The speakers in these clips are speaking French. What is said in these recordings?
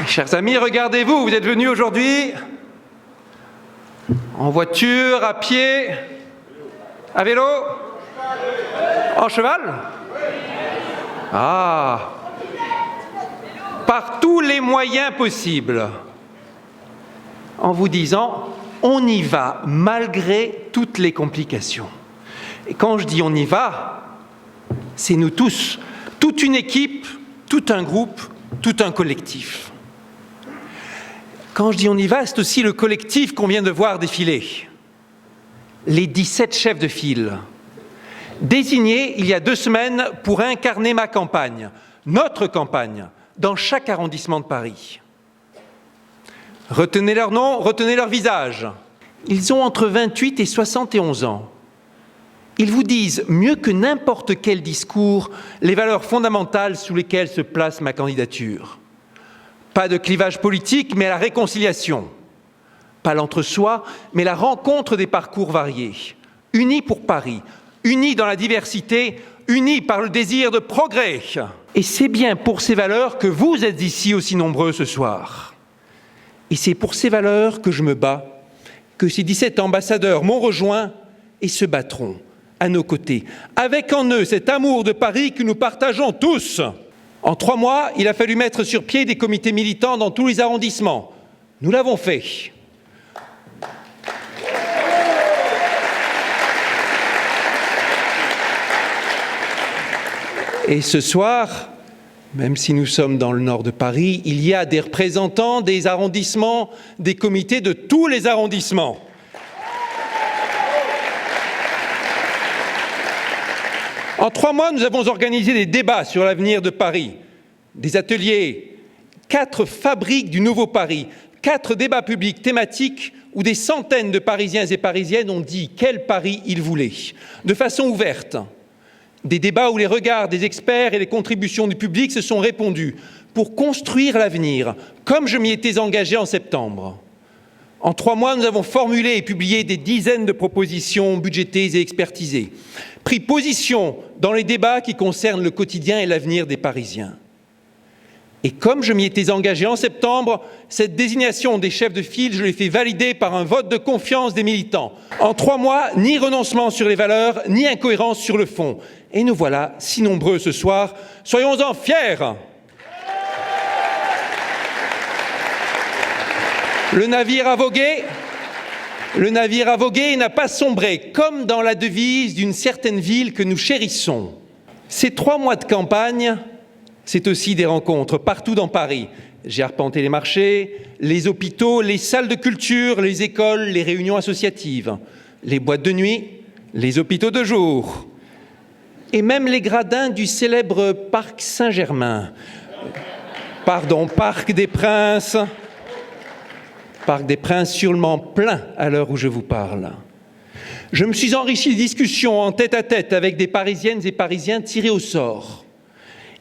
Chers amis, regardez-vous, vous êtes venus aujourd'hui en voiture, à pied, à vélo, en cheval? Ah, par tous les moyens possibles, en vous disant, on y va malgré toutes les complications. Et quand je dis on y va, c'est nous tous, toute une équipe, tout un groupe, tout un collectif. Quand je dis on y va, c'est aussi le collectif qu'on vient de voir défiler. Les 17 chefs de file, désignés il y a 2 semaines pour incarner ma campagne, notre campagne, dans chaque arrondissement de Paris. Retenez leur nom, retenez leur visage. Ils ont entre 28 et 71 ans. Ils vous disent, mieux que n'importe quel discours, les valeurs fondamentales sous lesquelles se place ma candidature. Pas de clivage politique, mais la réconciliation. Pas l'entre-soi, mais la rencontre des parcours variés. Unis pour Paris, unis dans la diversité, unis par le désir de progrès. Et c'est bien pour ces valeurs que vous êtes ici aussi nombreux ce soir. Et c'est pour ces valeurs que je me bats, que ces 17 ambassadeurs m'ont rejoint et se battront à nos côtés, avec en eux cet amour de Paris que nous partageons tous. En 3 mois, il a fallu mettre sur pied des comités militants dans tous les arrondissements. Nous l'avons fait. Et ce soir, même si nous sommes dans le nord de Paris, il y a des représentants des arrondissements, des comités de tous les arrondissements. En 3 mois, nous avons organisé des débats sur l'avenir de Paris, des ateliers, 4 fabriques du nouveau Paris, 4 débats publics thématiques où des centaines de Parisiens et Parisiennes ont dit quel Paris ils voulaient, de façon ouverte. Des débats où les regards des experts et les contributions du public se sont répondus pour construire l'avenir, comme je m'y étais engagé en septembre. En 3 mois, nous avons formulé et publié des dizaines de propositions budgétées et expertisées, pris position dans les débats qui concernent le quotidien et l'avenir des Parisiens. Et comme je m'y étais engagé en septembre, cette désignation des chefs de file, je l'ai fait valider par un vote de confiance des militants. En 3 mois, ni renoncement sur les valeurs, ni incohérence sur le fond. Et nous voilà si nombreux ce soir. Soyons-en fiers! Le navire a vogué et n'a pas sombré, comme dans la devise d'une certaine ville que nous chérissons. Ces 3 mois de campagne, c'est aussi des rencontres partout dans Paris. J'ai arpenté les marchés, les hôpitaux, les salles de culture, les écoles, les réunions associatives, les boîtes de nuit, les hôpitaux de jour, et même les gradins du célèbre Parc Saint-Germain. Pardon, Parc des Princes sûrement plein à l'heure où je vous parle. Je me suis enrichi de discussions en tête-à-tête avec des Parisiennes et Parisiens tirés au sort.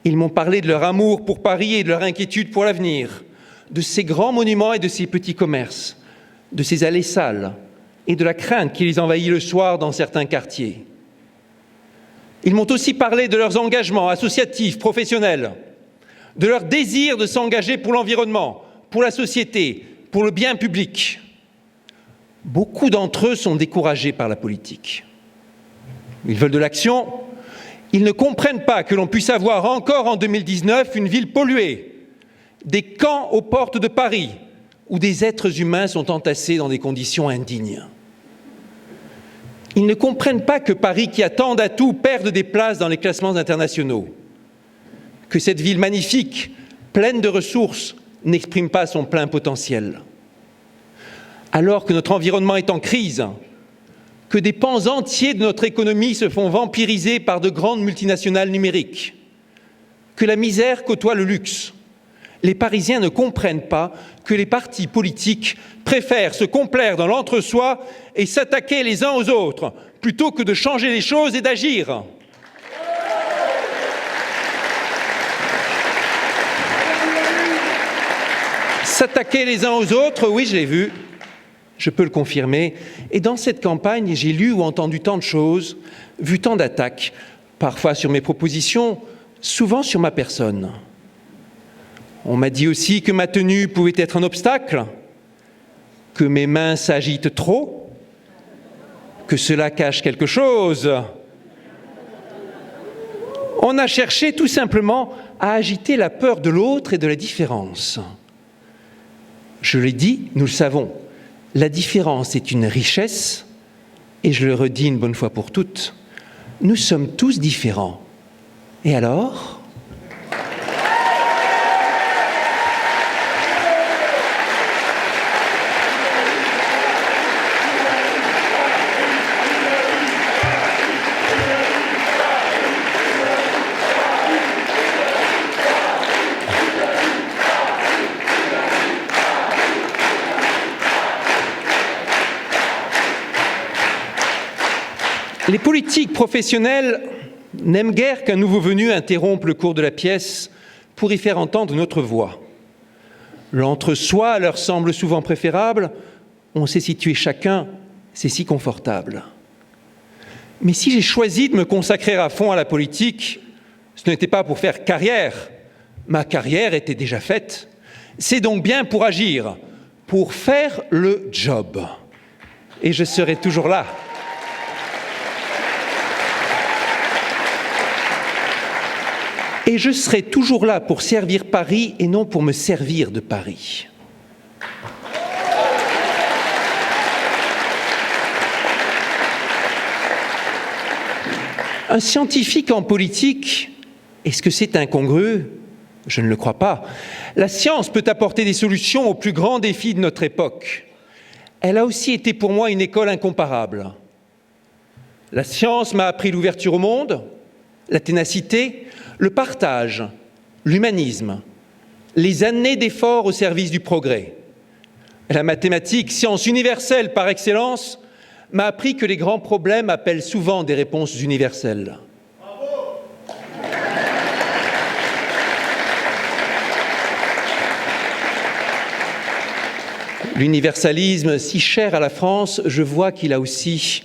Ils m'ont parlé de leur amour pour Paris et de leur inquiétude pour l'avenir, de ses grands monuments et de ses petits commerces, de ses allées sales et de la crainte qui les envahit le soir dans certains quartiers. Ils m'ont aussi parlé de leurs engagements associatifs, professionnels, de leur désir de s'engager pour l'environnement, pour la société, pour le bien public. Beaucoup d'entre eux sont découragés par la politique. Ils veulent de l'action. Ils ne comprennent pas que l'on puisse avoir encore en 2019 une ville polluée, des camps aux portes de Paris, où des êtres humains sont entassés dans des conditions indignes. Ils ne comprennent pas que Paris, qui a tant d'atouts, perde des places dans les classements internationaux, que cette ville magnifique, pleine de ressources, n'exprime pas son plein potentiel. Alors que notre environnement est en crise, que des pans entiers de notre économie se font vampiriser par de grandes multinationales numériques, que la misère côtoie le luxe, les Parisiens ne comprennent pas que les partis politiques préfèrent se complaire dans l'entre-soi et s'attaquer les uns aux autres, plutôt que de changer les choses et d'agir. S'attaquer les uns aux autres, oui, je l'ai vu, je peux le confirmer. Et dans cette campagne, j'ai lu ou entendu tant de choses, vu tant d'attaques, parfois sur mes propositions, souvent sur ma personne. On m'a dit aussi que ma tenue pouvait être un obstacle, que mes mains s'agitent trop, que cela cache quelque chose. On a cherché tout simplement à agiter la peur de l'autre et de la différence. Je l'ai dit, nous le savons, la différence est une richesse, et je le redis une bonne fois pour toutes, nous sommes tous différents. Et alors ? Les politiques professionnels n'aiment guère qu'un nouveau venu interrompe le cours de la pièce pour y faire entendre notre voix. L'entre-soi leur semble souvent préférable, on sait situer chacun, c'est si confortable. Mais si j'ai choisi de me consacrer à fond à la politique, ce n'était pas pour faire carrière. Ma carrière était déjà faite. C'est donc bien pour agir, pour faire le job. Et je serai toujours là. Et je serai toujours là pour servir Paris et non pour me servir de Paris. Un scientifique en politique, est-ce que c'est incongru ? Je ne le crois pas. La science peut apporter des solutions aux plus grands défis de notre époque. Elle a aussi été pour moi une école incomparable. La science m'a appris l'ouverture au monde, la ténacité, le partage, l'humanisme, les années d'efforts au service du progrès. La mathématique, science universelle par excellence, m'a appris que les grands problèmes appellent souvent des réponses universelles. Bravo. L'universalisme, si cher à la France, je vois qu'il a aussi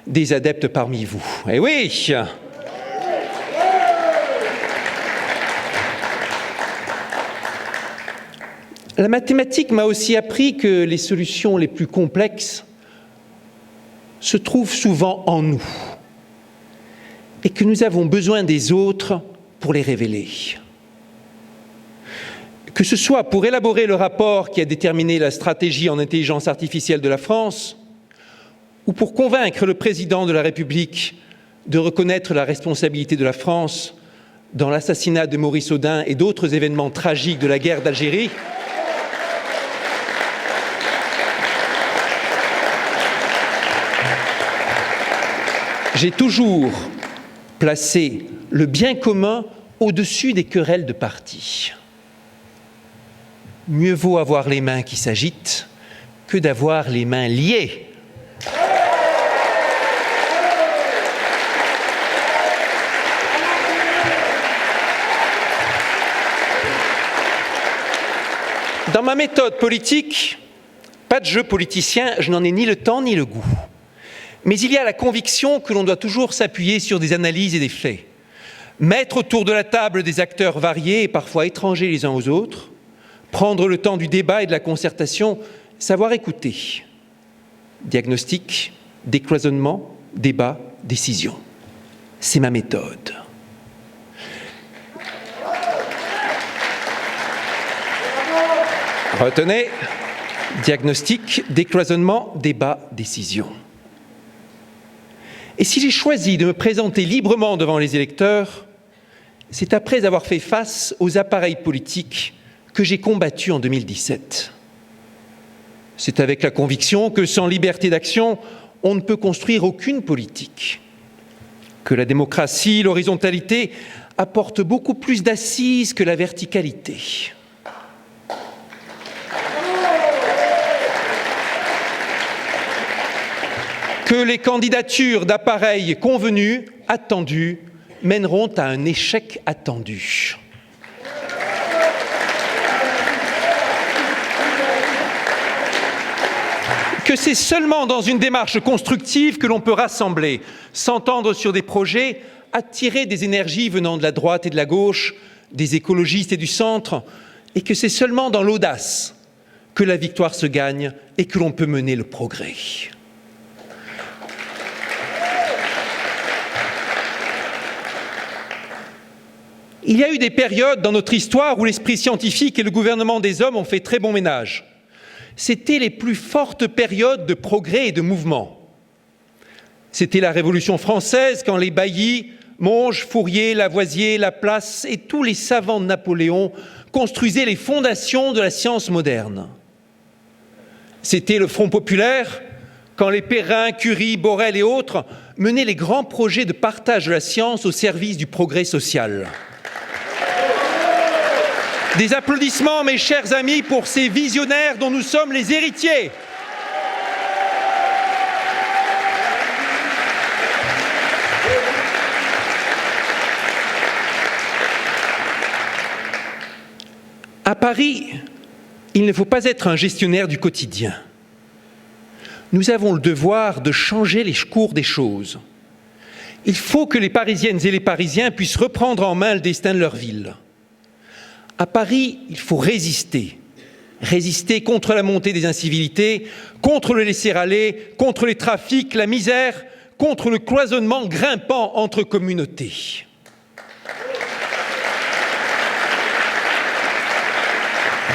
des adeptes parmi vous. Eh oui! La mathématique m'a aussi appris que les solutions les plus complexes se trouvent souvent en nous et que nous avons besoin des autres pour les révéler. Que ce soit pour élaborer le rapport qui a déterminé la stratégie en intelligence artificielle de la France ou pour convaincre le président de la République de reconnaître la responsabilité de la France dans l'assassinat de Maurice Audin et d'autres événements tragiques de la guerre d'Algérie, j'ai toujours placé le bien commun au-dessus des querelles de parti. Mieux vaut avoir les mains qui s'agitent que d'avoir les mains liées. Dans ma méthode politique, pas de jeu politicien, je n'en ai ni le temps ni le goût. Mais il y a la conviction que l'on doit toujours s'appuyer sur des analyses et des faits. Mettre autour de la table des acteurs variés et parfois étrangers les uns aux autres, prendre le temps du débat et de la concertation, savoir écouter. Diagnostic, décloisonnement, débat, décision. C'est ma méthode. Retenez, diagnostic, décloisonnement, débat, décision. Et si j'ai choisi de me présenter librement devant les électeurs, c'est après avoir fait face aux appareils politiques que j'ai combattus en 2017. C'est avec la conviction que sans liberté d'action, on ne peut construire aucune politique. Que la démocratie, l'horizontalité apportent beaucoup plus d'assises que la verticalité. Que les candidatures d'appareils convenus, attendus, mèneront à un échec attendu. Que c'est seulement dans une démarche constructive que l'on peut rassembler, s'entendre sur des projets, attirer des énergies venant de la droite et de la gauche, des écologistes et du centre, et que c'est seulement dans l'audace que la victoire se gagne et que l'on peut mener le progrès. Il y a eu des périodes dans notre histoire où l'esprit scientifique et le gouvernement des hommes ont fait très bon ménage. C'était les plus fortes périodes de progrès et de mouvement. C'était la Révolution française quand les Bailly, Monge, Fourier, Lavoisier, Laplace et tous les savants de Napoléon construisaient les fondations de la science moderne. C'était le Front populaire quand les Perrin, Curie, Borel et autres menaient les grands projets de partage de la science au service du progrès social. Des applaudissements, mes chers amis, pour ces visionnaires dont nous sommes les héritiers. À Paris, il ne faut pas être un gestionnaire du quotidien. Nous avons le devoir de changer les cours des choses. Il faut que les Parisiennes et les Parisiens puissent reprendre en main le destin de leur ville. À Paris, il faut résister. Résister contre la montée des incivilités, contre le laisser-aller, contre les trafics, la misère, contre le cloisonnement grimpant entre communautés.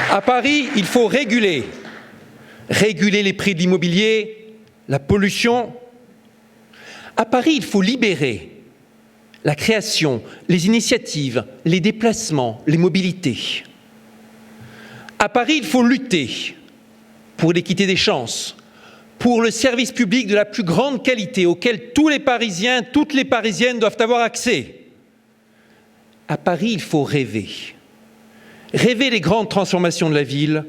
À Paris, il faut réguler les prix de l'immobilier, la pollution. À Paris, il faut libérer la création, les initiatives, les déplacements, les mobilités. À Paris, il faut lutter pour l'équité des chances, pour le service public de la plus grande qualité auquel tous les Parisiens, toutes les Parisiennes doivent avoir accès. À Paris, il faut rêver. Rêver les grandes transformations de la ville,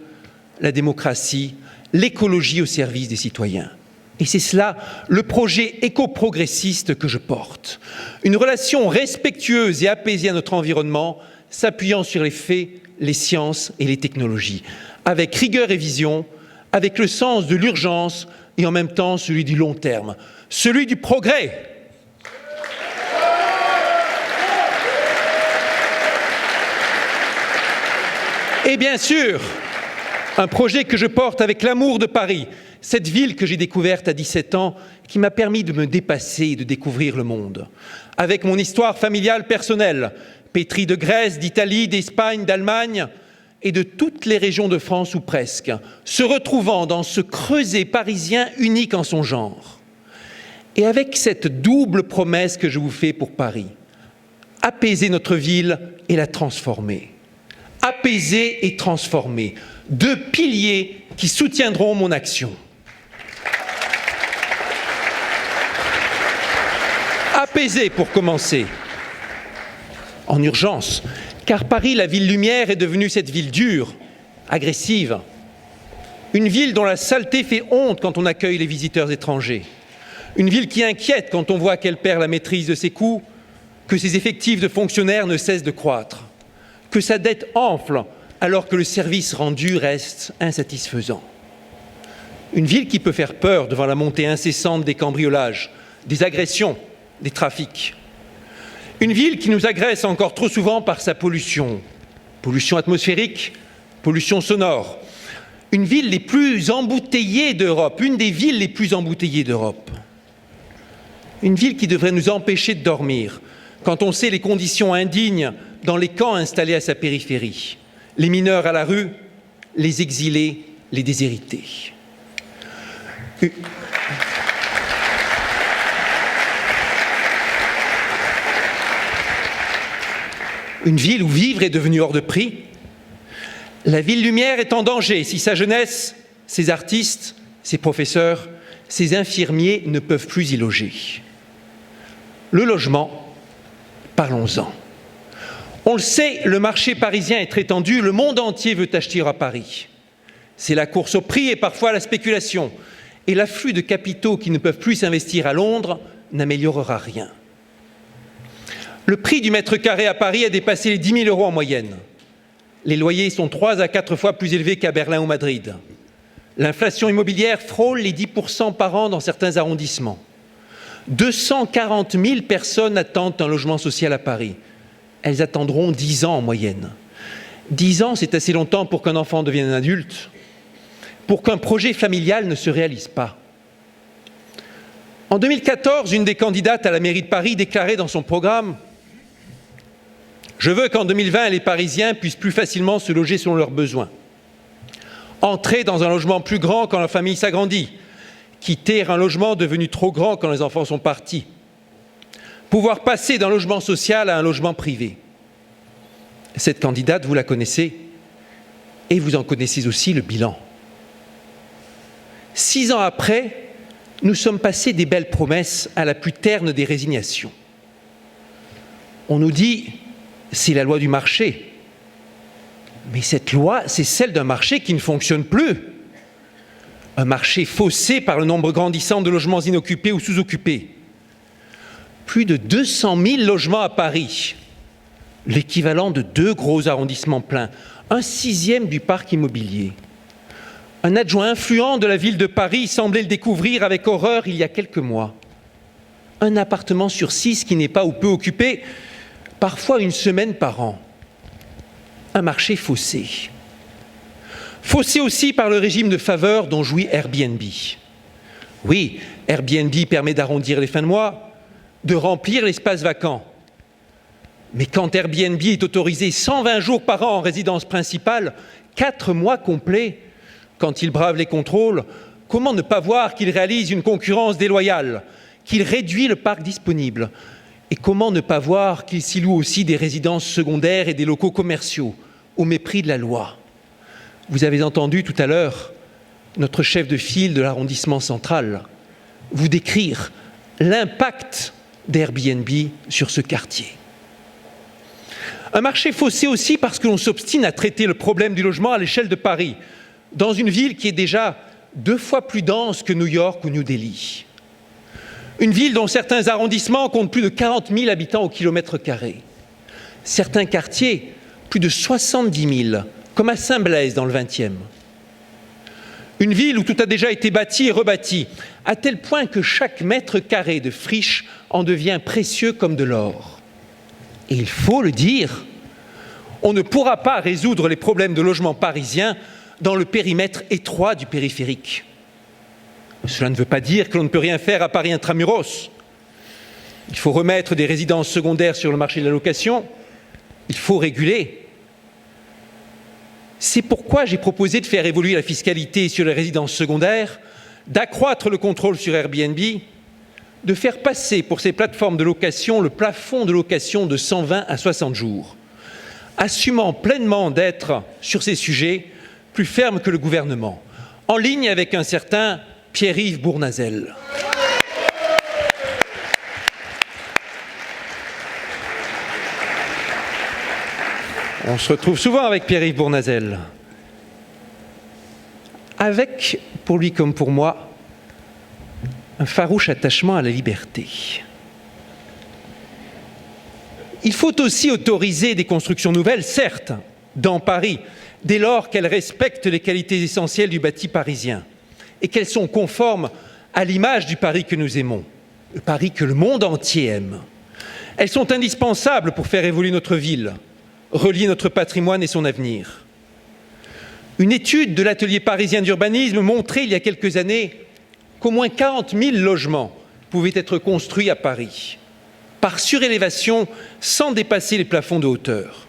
la démocratie, l'écologie au service des citoyens. Et c'est cela le projet éco-progressiste que je porte. Une relation respectueuse et apaisée à notre environnement, s'appuyant sur les faits, les sciences et les technologies, avec rigueur et vision, avec le sens de l'urgence et en même temps celui du long terme, celui du progrès. Et bien sûr, un projet que je porte avec l'amour de Paris, cette ville que j'ai découverte à 17 ans, qui m'a permis de me dépasser et de découvrir le monde. Avec mon histoire familiale personnelle, pétrie de Grèce, d'Italie, d'Espagne, d'Allemagne et de toutes les régions de France ou presque, se retrouvant dans ce creuset parisien unique en son genre. Et avec cette double promesse que je vous fais pour Paris, apaiser notre ville et la transformer. Apaiser et transformer, deux piliers qui soutiendront mon action. Apaiser pour commencer, en urgence, car Paris, la ville lumière, est devenue cette ville dure, agressive, une ville dont la saleté fait honte quand on accueille les visiteurs étrangers, une ville qui inquiète quand on voit qu'elle perd la maîtrise de ses coûts, que ses effectifs de fonctionnaires ne cessent de croître, que sa dette enfle alors que le service rendu reste insatisfaisant. Une ville qui peut faire peur devant la montée incessante des cambriolages, des agressions, des trafics. Une ville qui nous agresse encore trop souvent par sa pollution. Pollution atmosphérique, pollution sonore. Une ville les plus embouteillées d'Europe, une des villes les plus embouteillées d'Europe. Une ville qui devrait nous empêcher de dormir quand on sait les conditions indignes dans les camps installés à sa périphérie. Les mineurs à la rue, les exilés, les déshérités. Une ville où vivre est devenu hors de prix. La ville lumière est en danger si sa jeunesse, ses artistes, ses professeurs, ses infirmiers ne peuvent plus y loger. Le logement, parlons-en. On le sait, le marché parisien est très tendu, le monde entier veut acheter à Paris. C'est la course au prix et parfois la spéculation. Et l'afflux de capitaux qui ne peuvent plus s'investir à Londres n'améliorera rien. Le prix du mètre carré à Paris a dépassé les 10 000 € en moyenne. Les loyers sont 3 à 4 fois plus élevés qu'à Berlin ou Madrid. L'inflation immobilière frôle les 10% par an dans certains arrondissements. 240 000 personnes attendent un logement social à Paris. Elles attendront 10 ans en moyenne. 10 ans, c'est assez longtemps pour qu'un enfant devienne un adulte, pour qu'un projet familial ne se réalise pas. En 2014, une des candidates à la mairie de Paris déclarait dans son programme « Je veux qu'en 2020, les Parisiens puissent plus facilement se loger selon leurs besoins. Entrer dans un logement plus grand quand la famille s'agrandit. Quitter un logement devenu trop grand quand les enfants sont partis. Pouvoir passer d'un logement social à un logement privé. » Cette candidate, vous la connaissez et vous en connaissez aussi le bilan. 6 ans après, nous sommes passés des belles promesses à la plus terne des résignations. On nous dit « c'est la loi du marché ». Mais cette loi, c'est celle d'un marché qui ne fonctionne plus. Un marché faussé par le nombre grandissant de logements inoccupés ou sous-occupés. Plus de 200 000 logements à Paris, l'équivalent de 2 gros arrondissements pleins, 1/6 du parc immobilier. Un adjoint influent de la ville de Paris semblait le découvrir avec horreur il y a quelques mois. Un appartement sur 6 qui n'est pas ou peu occupé, parfois une semaine par an. Un marché faussé. Faussé aussi par le régime de faveur dont jouit Airbnb. Oui, Airbnb permet d'arrondir les fins de mois, de remplir l'espace vacant. Mais quand Airbnb est autorisé 120 jours par an en résidence principale, 4 mois complets, quand il brave les contrôles, comment ne pas voir qu'il réalise une concurrence déloyale, qu'il réduit le parc disponible? Et comment ne pas voir qu'il s'y loue aussi des résidences secondaires et des locaux commerciaux, au mépris de la loi? Vous avez entendu tout à l'heure notre chef de file de l'arrondissement central vous décrire l'impact d'Airbnb sur ce quartier. Un marché faussé aussi parce que l'on s'obstine à traiter le problème du logement à l'échelle de Paris, dans une ville qui est déjà 2 fois plus dense que New York ou New Delhi. Une ville dont certains arrondissements comptent plus de 40 000 habitants au kilomètre carré. Certains quartiers, plus de 70 000, comme à Saint-Blaise dans le 20e. Une ville où tout a déjà été bâti et rebâti, à tel point que chaque mètre carré de friche en devient précieux comme de l'or. Et il faut le dire, on ne pourra pas résoudre les problèmes de logement parisien dans le périmètre étroit du périphérique. Cela ne veut pas dire que l'on ne peut rien faire à Paris intramuros. Il faut remettre des résidences secondaires sur le marché de la location. Il faut réguler. C'est pourquoi j'ai proposé de faire évoluer la fiscalité sur les résidences secondaires, d'accroître le contrôle sur Airbnb, de faire passer pour ces plateformes de location le plafond de location de 120 à 60 jours, assumant pleinement d'être, sur ces sujets, plus ferme que le gouvernement, en ligne avec un certain Pierre-Yves Bournazel. On se retrouve souvent avec Pierre-Yves Bournazel. Avec, pour lui comme pour moi, un farouche attachement à la liberté. Il faut aussi autoriser des constructions nouvelles, certes, dans Paris, dès lors qu'elles respectent les qualités essentielles du bâti parisien et qu'elles sont conformes à l'image du Paris que nous aimons, le Paris que le monde entier aime. Elles sont indispensables pour faire évoluer notre ville, relier notre patrimoine et son avenir. Une étude de l'atelier parisien d'urbanisme montrait il y a quelques années qu'au moins 40 000 logements pouvaient être construits à Paris, par surélévation sans dépasser les plafonds de hauteur.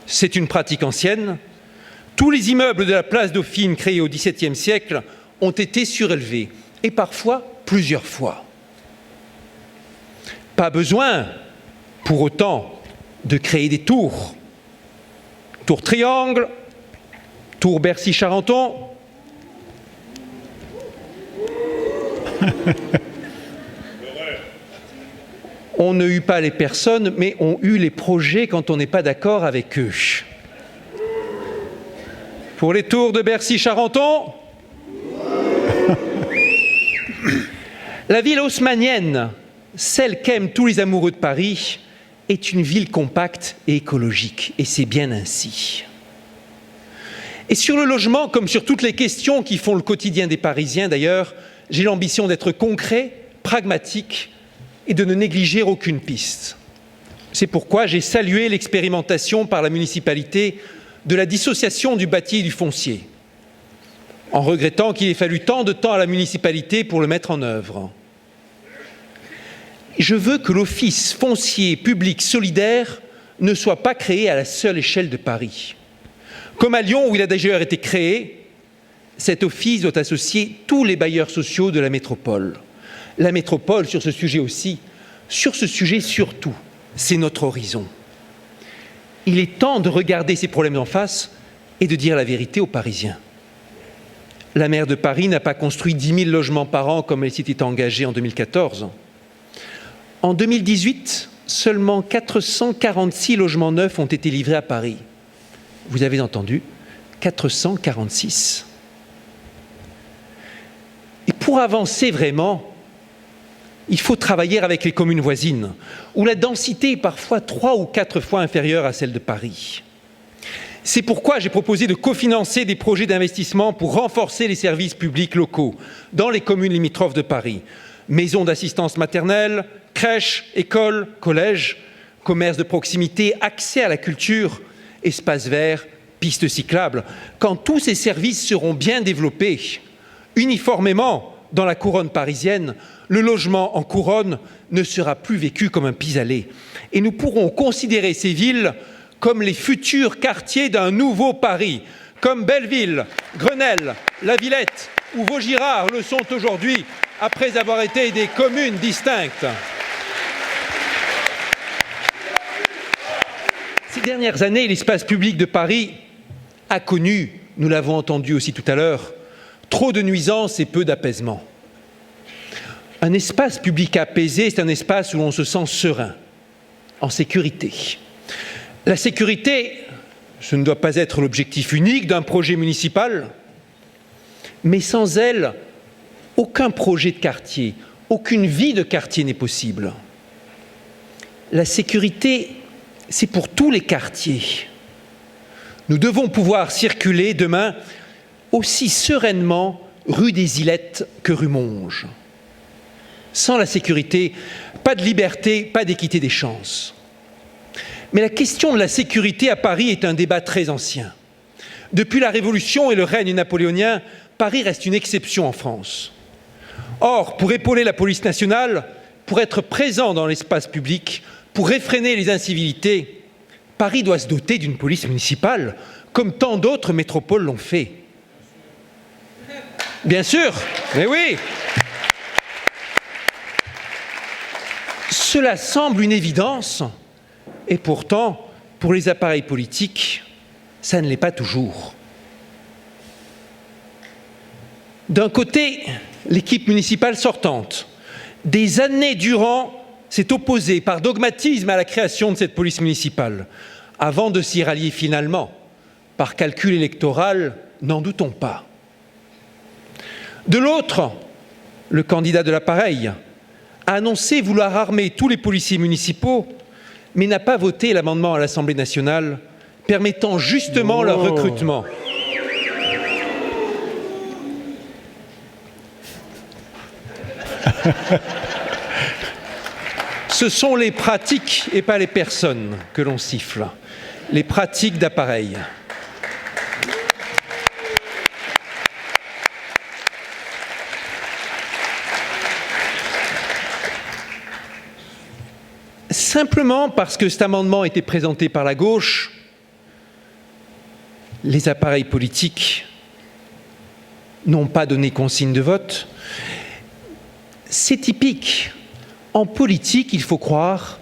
C'est une pratique ancienne. Tous les immeubles de la place Dauphine créés au XVIIe siècle ont été surélevés, et parfois plusieurs fois. Pas besoin, pour autant, de créer des tours. Tour Triangle, tour Bercy-Charenton. On ne eut pas les personnes, mais on eut les projets quand on n'est pas d'accord avec eux. Pour les tours de Bercy-Charenton, la ville haussmannienne, celle qu'aiment tous les amoureux de Paris, est une ville compacte et écologique, et c'est bien ainsi. Et sur le logement, comme sur toutes les questions qui font le quotidien des Parisiens d'ailleurs, j'ai l'ambition d'être concret, pragmatique et de ne négliger aucune piste. C'est pourquoi j'ai salué l'expérimentation par la municipalité de la dissociation du bâti et du foncier, en regrettant qu'il ait fallu tant de temps à la municipalité pour le mettre en œuvre. Je veux que l'Office foncier public solidaire ne soit pas créé à la seule échelle de Paris. Comme à Lyon, où il a d'ailleurs été créé, cet office doit associer tous les bailleurs sociaux de la métropole. La métropole, sur ce sujet aussi, sur ce sujet surtout, c'est notre horizon. Il est temps de regarder ces problèmes en face et de dire la vérité aux Parisiens. La maire de Paris n'a pas construit 10 000 logements par an comme elle s'était engagée en 2014. En 2018, seulement 446 logements neufs ont été livrés à Paris. Vous avez entendu, 446. Et pour avancer vraiment, il faut travailler avec les communes voisines, où la densité est parfois 3 ou 4 fois inférieure à celle de Paris. C'est pourquoi j'ai proposé de cofinancer des projets d'investissement pour renforcer les services publics locaux dans les communes limitrophes de Paris. Maisons d'assistance maternelle, crèches, écoles, collèges, commerces de proximité, accès à la culture, espaces verts, pistes cyclables. Quand tous ces services seront bien développés, uniformément dans la couronne parisienne, le logement en couronne ne sera plus vécu comme un pis-aller. Et nous pourrons considérer ces villes comme les futurs quartiers d'un nouveau Paris, comme Belleville, Grenelle, La Villette ou Vaugirard le sont aujourd'hui, après avoir été des communes distinctes. Ces dernières années, l'espace public de Paris a connu, nous l'avons entendu aussi tout à l'heure, trop de nuisances et peu d'apaisement. Un espace public apaisé, c'est un espace où l'on se sent serein, en sécurité. La sécurité, ce ne doit pas être l'objectif unique d'un projet municipal, mais sans elle, aucun projet de quartier, aucune vie de quartier n'est possible. La sécurité, c'est pour tous les quartiers. Nous devons pouvoir circuler demain aussi sereinement rue des Ilettes que rue Monge. Sans la sécurité, pas de liberté, pas d'équité des chances. Mais la question de la sécurité à Paris est un débat très ancien. Depuis la Révolution et le règne napoléonien, Paris reste une exception en France. Or, pour épauler la police nationale, pour être présent dans l'espace public, pour réfréner les incivilités, Paris doit se doter d'une police municipale, comme tant d'autres métropoles l'ont fait. Bien sûr, mais oui. Cela semble une évidence, et pourtant, pour les appareils politiques, ça ne l'est pas toujours. D'un côté, l'équipe municipale sortante, des années durant, s'est opposée par dogmatisme à la création de cette police municipale, avant de s'y rallier finalement, par calcul électoral, n'en doutons pas. De l'autre, le candidat de l'appareil a annoncé vouloir armer tous les policiers municipaux, mais n'a pas voté l'amendement à l'Assemblée nationale permettant justement leur recrutement. Ce sont les pratiques et pas les personnes que l'on siffle, les pratiques d'appareil. Simplement parce que cet amendement a été présenté par la gauche, les appareils politiques n'ont pas donné consigne de vote. C'est typique. En politique, il faut croire,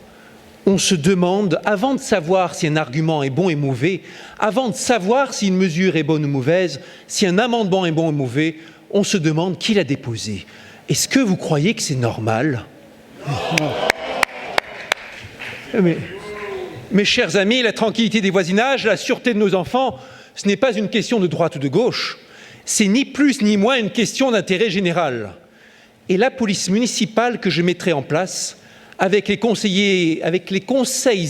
on se demande, avant de savoir si un argument est bon et mauvais, avant de savoir si une mesure est bonne ou mauvaise, si un amendement est bon ou mauvais, on se demande qui l'a déposé. Est-ce que vous croyez que c'est normal ? Mes chers amis, la tranquillité des voisinages, la sûreté de nos enfants, ce n'est pas une question de droite ou de gauche. C'est ni plus ni moins une question d'intérêt général. Et la police municipale que je mettrai en place, avec les conseils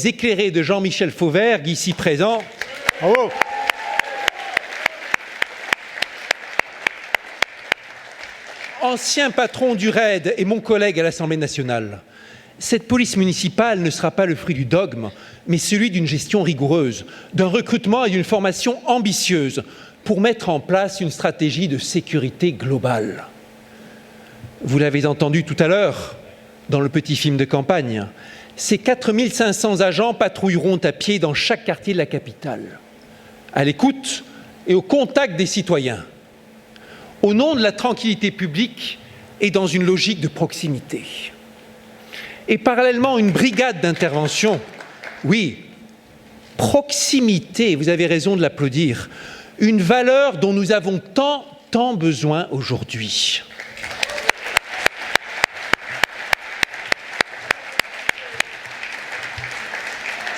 éclairés de Jean-Michel Fauvergue, ici présent, bravo. Ancien patron du RAID et mon collègue à l'Assemblée nationale, Cette police municipale ne sera pas le fruit du dogme, mais celui d'une gestion rigoureuse, d'un recrutement et d'une formation ambitieuse pour mettre en place une stratégie de sécurité globale. Vous l'avez entendu tout à l'heure dans le petit film de campagne, ces 4500 agents patrouilleront à pied dans chaque quartier de la capitale, à l'écoute et au contact des citoyens, au nom de la tranquillité publique et dans une logique de proximité. Et parallèlement, une brigade d'intervention, oui, proximité, vous avez raison de l'applaudir, une valeur dont nous avons tant besoin aujourd'hui.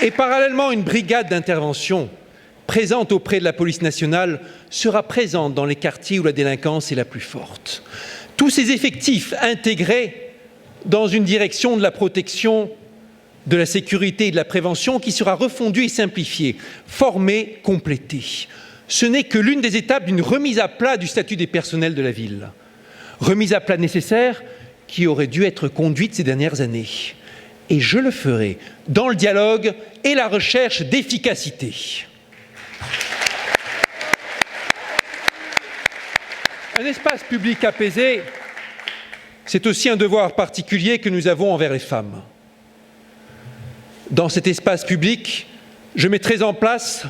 Et parallèlement, une brigade d'intervention présente auprès de la police nationale sera présente dans les quartiers où la délinquance est la plus forte. Tous ces effectifs intégrés dans une direction de la protection, de la sécurité et de la prévention qui sera refondue et simplifiée, formée, complétée. Ce n'est que l'une des étapes d'une remise à plat du statut des personnels de la ville. Remise à plat nécessaire qui aurait dû être conduite ces dernières années. Et je le ferai dans le dialogue et la recherche d'efficacité. Un espace public apaisé, c'est aussi un devoir particulier que nous avons envers les femmes. Dans cet espace public, je mettrai en place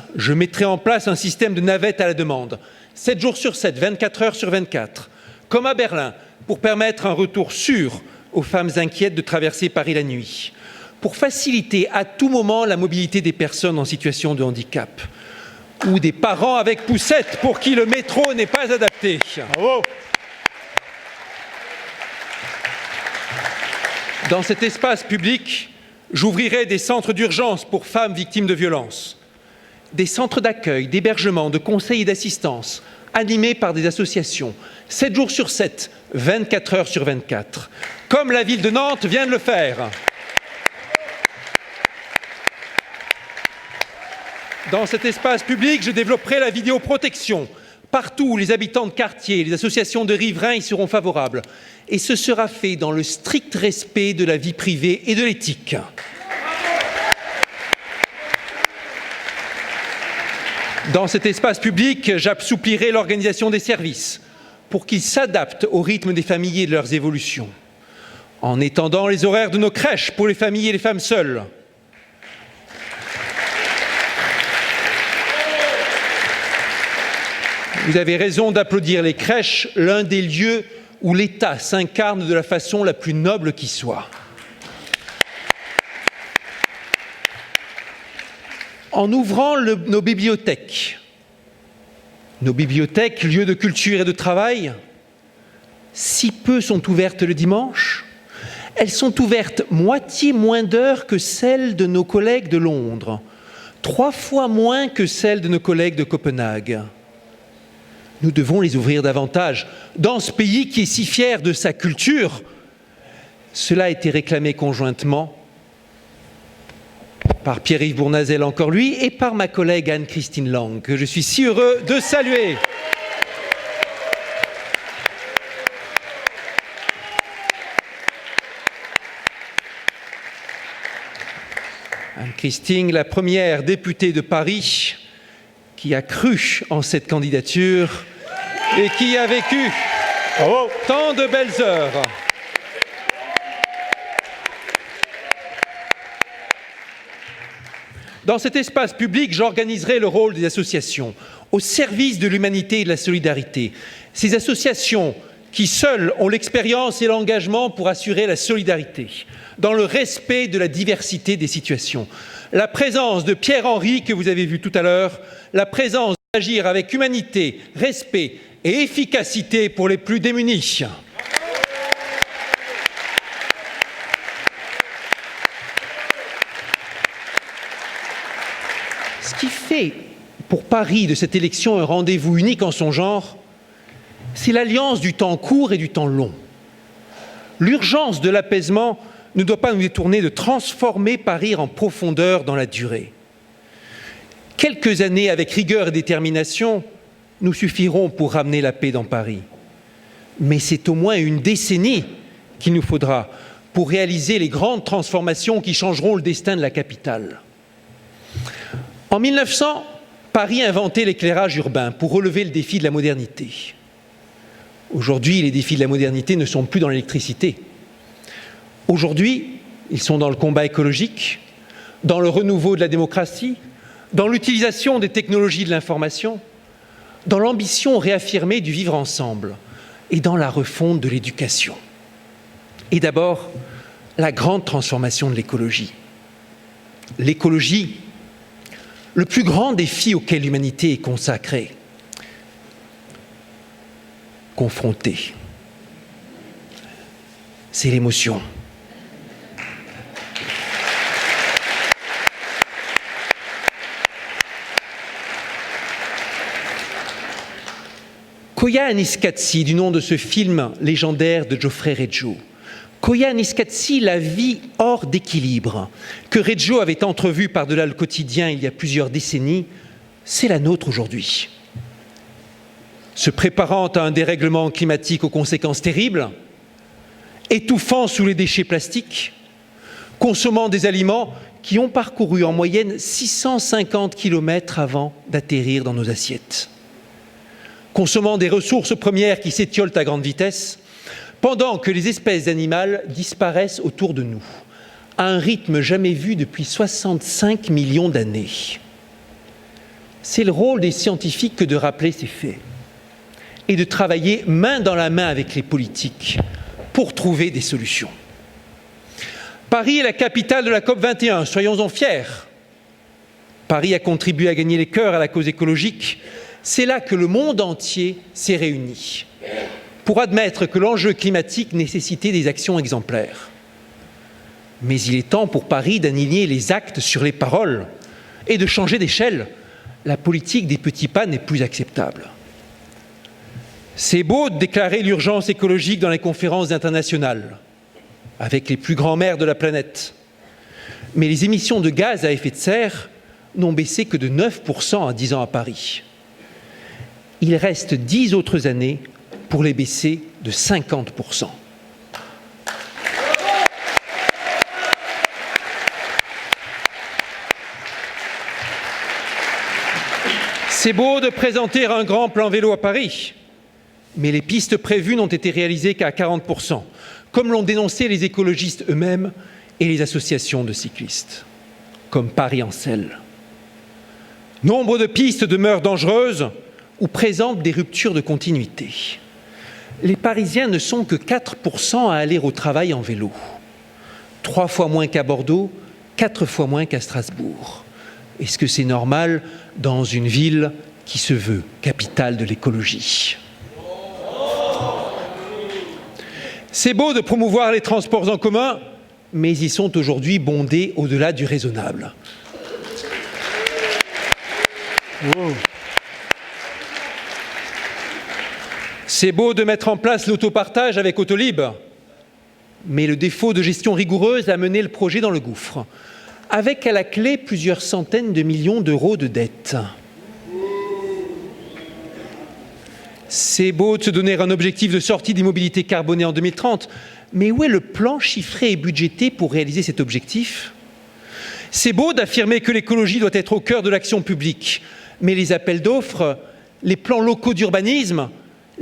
un système de navette à la demande, 7 jours sur 7, 24 heures sur 24, comme à Berlin, pour permettre un retour sûr aux femmes inquiètes de traverser Paris la nuit, pour faciliter à tout moment la mobilité des personnes en situation de handicap, ou des parents avec poussette pour qui le métro n'est pas adapté. Bravo. Dans cet espace public, j'ouvrirai des centres d'urgence pour femmes victimes de violences, des centres d'accueil, d'hébergement, de conseil et d'assistance, animés par des associations, 7 jours sur 7, 24 heures sur 24, comme la ville de Nantes vient de le faire. Dans cet espace public, je développerai la vidéoprotection. Partout où les habitants de quartier, les associations de riverains y seront favorables. Et ce sera fait dans le strict respect de la vie privée et de l'éthique. Dans cet espace public, j'assouplirai l'organisation des services pour qu'ils s'adaptent au rythme des familles et de leurs évolutions, en étendant les horaires de nos crèches pour les familles et les femmes seules. Vous avez raison d'applaudir les crèches, l'un des lieux où l'État s'incarne de la façon la plus noble qui soit. En ouvrant nos bibliothèques, lieux de culture et de travail, si peu sont ouvertes le dimanche, elles sont ouvertes moitié moins d'heures que celles de nos collègues de Londres, 3 fois moins que celles de nos collègues de Copenhague. Nous devons les ouvrir davantage. Dans ce pays qui est si fier de sa culture, cela a été réclamé conjointement par Pierre-Yves Bournazel, encore lui, et par ma collègue Anne-Christine Lang, que je suis si heureux de saluer. Anne-Christine, la première députée de Paris, qui a cru en cette candidature et qui a vécu tant de belles heures. Dans cet espace public, j'organiserai le rôle des associations au service de l'humanité et de la solidarité. Ces associations qui seules ont l'expérience et l'engagement pour assurer la solidarité, dans le respect de la diversité des situations. La présence de Pierre-Henri, que vous avez vu tout à l'heure, la présence d'agir avec humanité, respect et efficacité pour les plus démunis. Ce qui fait pour Paris de cette élection un rendez-vous unique en son genre, c'est l'alliance du temps court et du temps long. L'urgence de l'apaisement ne doit pas nous détourner de transformer Paris en profondeur dans la durée. Quelques années avec rigueur et détermination nous suffiront pour ramener la paix dans Paris. Mais c'est au moins une décennie qu'il nous faudra pour pour réaliser les grandes transformations qui changeront le destin de la capitale. En 1900, Paris inventait l'éclairage urbain pour relever le défi de la modernité. Aujourd'hui, les défis de la modernité ne sont plus dans l'électricité. Aujourd'hui, ils sont dans le combat écologique, dans le renouveau de la démocratie, dans l'utilisation des technologies de l'information, dans l'ambition réaffirmée du vivre ensemble et dans la refonte de l'éducation. Et d'abord, la grande transformation de l'écologie. L'écologie, le plus grand défi auquel l'humanité est consacrée, confrontée, c'est l'émotion. Koyaanisqatsi, du nom de ce film légendaire de Geoffrey Reggio. Koyaanisqatsi, la vie hors d'équilibre, que Reggio avait entrevue par-delà le quotidien il y a plusieurs décennies, c'est la nôtre aujourd'hui. Se préparant à un dérèglement climatique aux conséquences terribles, étouffant sous les déchets plastiques, consommant des aliments qui ont parcouru en moyenne 650 km avant d'atterrir dans nos assiettes, consommant des ressources premières qui s'étiolent à grande vitesse, pendant que les espèces animales disparaissent autour de nous, à un rythme jamais vu depuis 65 millions d'années. C'est le rôle des scientifiques que de rappeler ces faits et de travailler main dans la main avec les politiques pour trouver des solutions. Paris est la capitale de la COP21, soyons-en fiers. Paris a contribué à gagner les cœurs à la cause écologique. C'est là que le monde entier s'est réuni pour admettre que l'enjeu climatique nécessitait des actions exemplaires. Mais il est temps pour Paris d'aligner les actes sur les paroles et de changer d'échelle. La politique des petits pas n'est plus acceptable. C'est beau de déclarer l'urgence écologique dans les conférences internationales, avec les plus grands maires de la planète. Mais les émissions de gaz à effet de serre n'ont baissé que de 9% en 10 ans à Paris. Il reste 10 autres années pour les baisser de 50%. C'est beau de présenter un grand plan vélo à Paris, mais les pistes prévues n'ont été réalisées qu'à 40%, comme l'ont dénoncé les écologistes eux-mêmes et les associations de cyclistes, comme Paris en selle. Nombre de pistes demeurent dangereuses ou présentent des ruptures de continuité. Les Parisiens ne sont que 4% à aller au travail en vélo. 3 fois moins qu'à Bordeaux, 4 fois moins qu'à Strasbourg. Est-ce que c'est normal dans une ville qui se veut capitale de l'écologie ? C'est beau de promouvoir les transports en commun, mais ils sont aujourd'hui bondés au-delà du raisonnable. Wow. C'est beau de mettre en place l'autopartage avec Autolib, mais le défaut de gestion rigoureuse a mené le projet dans le gouffre, avec à la clé plusieurs centaines de millions d'euros de dettes. C'est beau de se donner un objectif de sortie des mobilités carbonées en 2030, mais où est le plan chiffré et budgété pour réaliser cet objectif ? C'est beau d'affirmer que l'écologie doit être au cœur de l'action publique, mais les appels d'offres, les plans locaux d'urbanisme,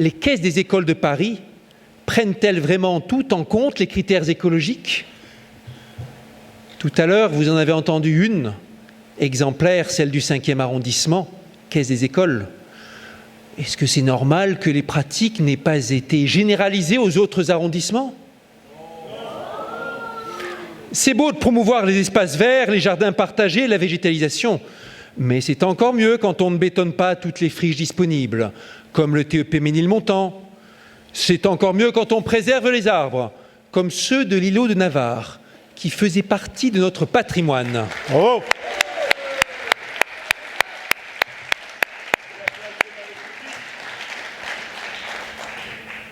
les caisses des écoles de Paris prennent-elles vraiment tout en compte les critères écologiques ? Tout à l'heure, vous en avez entendu une, exemplaire, celle du 5e arrondissement, caisse des écoles. Est-ce que c'est normal que les pratiques n'aient pas été généralisées aux autres arrondissements ? C'est beau de promouvoir les espaces verts, les jardins partagés, la végétalisation, mais c'est encore mieux quand on ne bétonne pas toutes les friches disponibles, comme le TEP Ménilmontant. C'est encore mieux quand on préserve les arbres, comme ceux de l'îlot de Navarre, qui faisaient partie de notre patrimoine. Oh.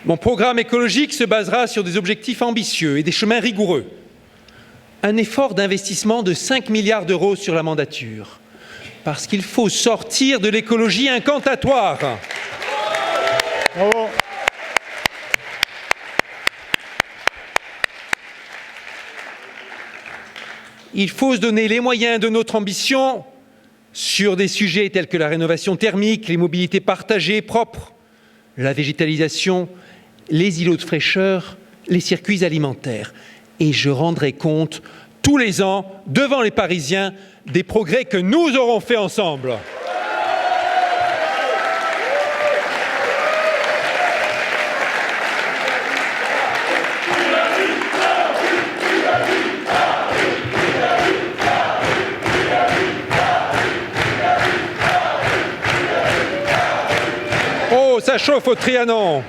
Mon programme écologique se basera sur des objectifs ambitieux et des chemins rigoureux. Un effort d'investissement de 5 milliards d'euros sur la mandature, parce qu'il faut sortir de l'écologie incantatoire. Il faut se donner les moyens de notre ambition sur des sujets tels que la rénovation thermique, les mobilités partagées propres, la végétalisation, les îlots de fraîcheur, les circuits alimentaires. Et je rendrai compte tous les ans devant les Parisiens des progrès que nous aurons faits ensemble. Oh, ça chauffe au Trianon.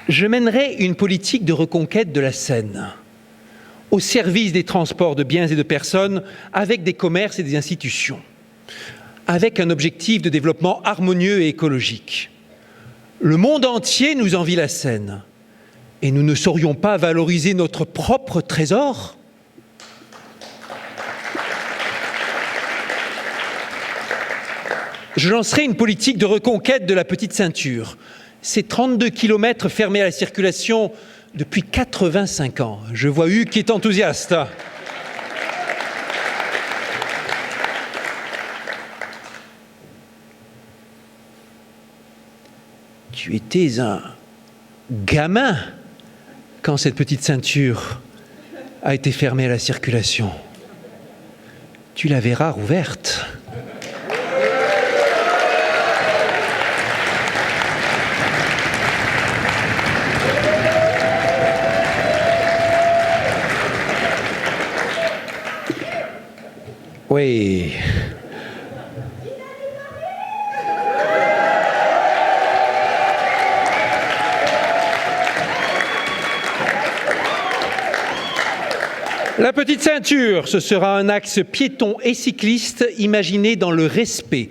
Je mènerai une politique de reconquête de la Seine, au service des transports de biens et de personnes, avec des commerces et des institutions, avec un objectif de développement harmonieux et écologique. Le monde entier nous envie la Seine, et nous ne saurions pas valoriser notre propre trésor ? Je lancerai une politique de reconquête de la petite ceinture. Ces 32 kilomètres fermés à la circulation depuis 85 ans. Je vois Hugues qui est enthousiaste. Tu étais un gamin quand cette petite ceinture a été fermée à la circulation. Tu la verras rouverte. Oui. La petite ceinture, ce sera un axe piéton et cycliste imaginé dans le respect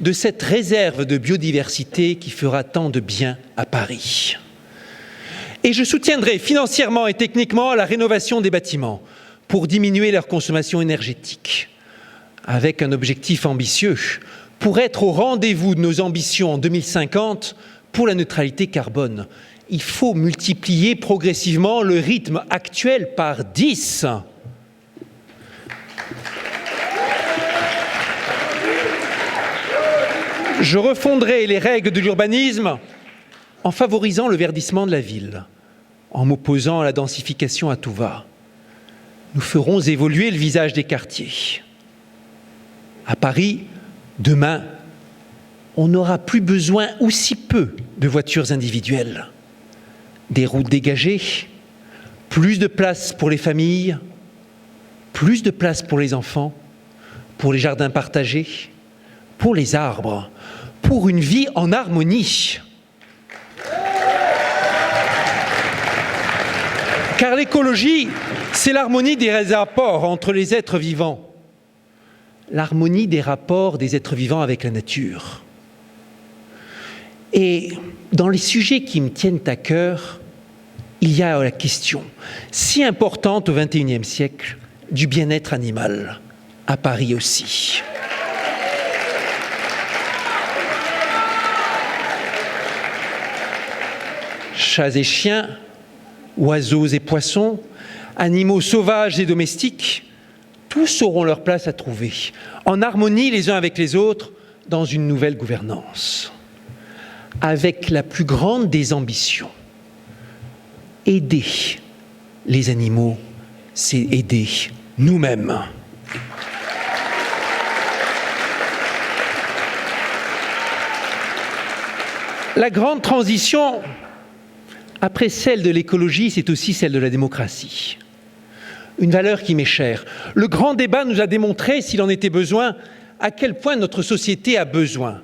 de cette réserve de biodiversité qui fera tant de bien à Paris. Et je soutiendrai financièrement et techniquement la rénovation des bâtiments pour diminuer leur consommation énergétique, avec un objectif ambitieux pour être au rendez-vous de nos ambitions en 2050 pour la neutralité carbone. Il faut multiplier progressivement le rythme actuel par 10. Je refondrai les règles de l'urbanisme en favorisant le verdissement de la ville, en m'opposant à la densification à tout va. Nous ferons évoluer le visage des quartiers. À Paris, demain, on n'aura plus besoin ou si peu de voitures individuelles. Des routes dégagées, plus de place pour les familles, plus de place pour les enfants, pour les jardins partagés, pour les arbres, pour une vie en harmonie. Car l'écologie, c'est l'harmonie des rapports entre les êtres vivants. L'harmonie des rapports des êtres vivants avec la nature. Et dans les sujets qui me tiennent à cœur, il y a la question, si importante au XXIe siècle, du bien-être animal, à Paris aussi. Chats et chiens, oiseaux et poissons, animaux sauvages et domestiques, tous auront leur place à trouver, en harmonie les uns avec les autres, dans une nouvelle gouvernance. Avec la plus grande des ambitions, aider les animaux, c'est aider nous-mêmes. La grande transition, après celle de l'écologie, c'est aussi celle de la démocratie. Une valeur qui m'est chère. Le grand débat nous a démontré, s'il en était besoin, à quel point notre société a besoin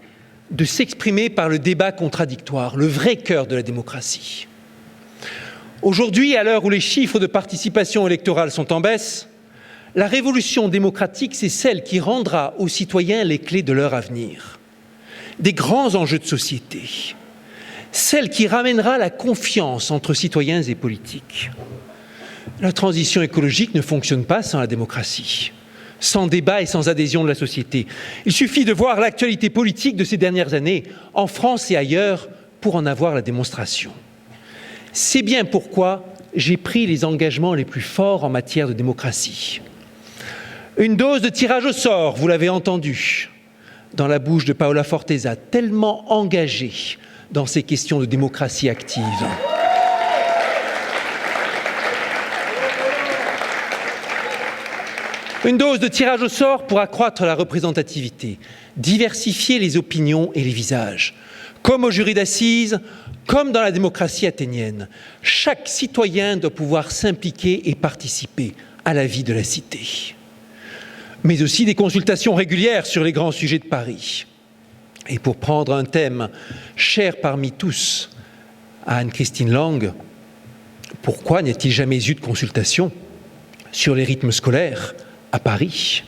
de s'exprimer par le débat contradictoire, le vrai cœur de la démocratie. Aujourd'hui, à l'heure où les chiffres de participation électorale sont en baisse, la révolution démocratique, c'est celle qui rendra aux citoyens les clés de leur avenir, des grands enjeux de société, celle qui ramènera la confiance entre citoyens et politiques. La transition écologique ne fonctionne pas sans la démocratie, sans débat et sans adhésion de la société. Il suffit de voir l'actualité politique de ces dernières années, en France et ailleurs, pour en avoir la démonstration. C'est bien pourquoi j'ai pris les engagements les plus forts en matière de démocratie. Une dose de tirage au sort, vous l'avez entendu, dans la bouche de Paola Forteza, tellement engagée dans ces questions de démocratie active. Une dose de tirage au sort pour accroître la représentativité, diversifier les opinions et les visages. Comme au jury d'assises, comme dans la démocratie athénienne, chaque citoyen doit pouvoir s'impliquer et participer à la vie de la cité. Mais aussi des consultations régulières sur les grands sujets de Paris. Et pour prendre un thème cher parmi tous à Anne-Christine Lang, pourquoi n'y-a-t-il jamais eu de consultation sur les rythmes scolaires à Paris?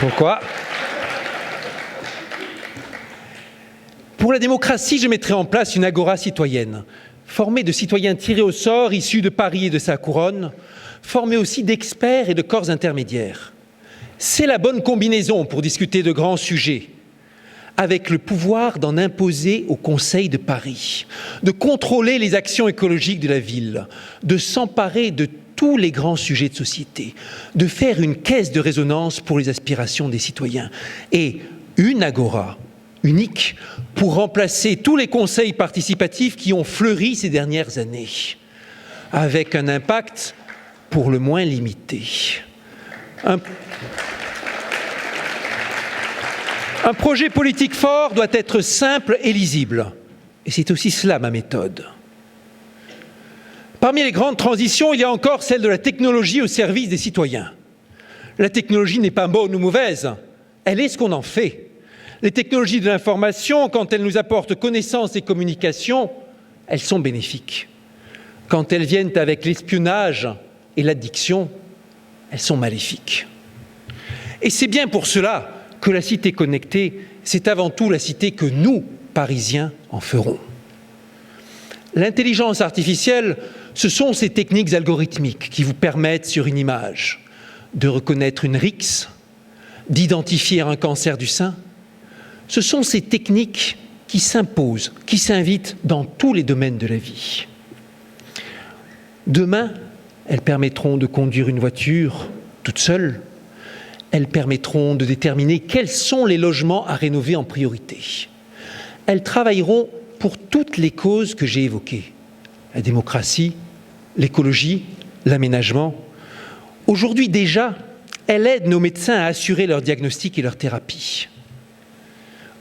Pourquoi? Pour la démocratie, je mettrai en place une agora citoyenne, formée de citoyens tirés au sort, issus de Paris et de sa couronne, formée aussi d'experts et de corps intermédiaires. C'est la bonne combinaison pour discuter de grands sujets, avec le pouvoir d'en imposer au Conseil de Paris, de contrôler les actions écologiques de la ville, de s'emparer de tous les grands sujets de société, de faire une caisse de résonance pour les aspirations des citoyens et une agora unique pour remplacer tous les conseils participatifs qui ont fleuri ces dernières années, avec un impact pour le moins limité. Un projet politique fort doit être simple et lisible. Et c'est aussi cela ma méthode. Parmi les grandes transitions, il y a encore celle de la technologie au service des citoyens. La technologie n'est pas bonne ou mauvaise, elle est ce qu'on en fait. Les technologies de l'information, quand elles nous apportent connaissance et communication, elles sont bénéfiques. Quand elles viennent avec l'espionnage et l'addiction, elles sont maléfiques. Et c'est bien pour cela que la cité connectée, c'est avant tout la cité que nous, Parisiens, en ferons. L'intelligence artificielle, ce sont ces techniques algorithmiques qui vous permettent, sur une image, de reconnaître une rixe, d'identifier un cancer du sein. Ce sont ces techniques qui s'imposent, qui s'invitent dans tous les domaines de la vie. Demain, elles permettront de conduire une voiture toute seule. Elles permettront de déterminer quels sont les logements à rénover en priorité. Elles travailleront pour toutes les causes que j'ai évoquées. La démocratie, l'écologie, l'aménagement. Aujourd'hui déjà, elles aident nos médecins à assurer leur diagnostic et leur thérapie.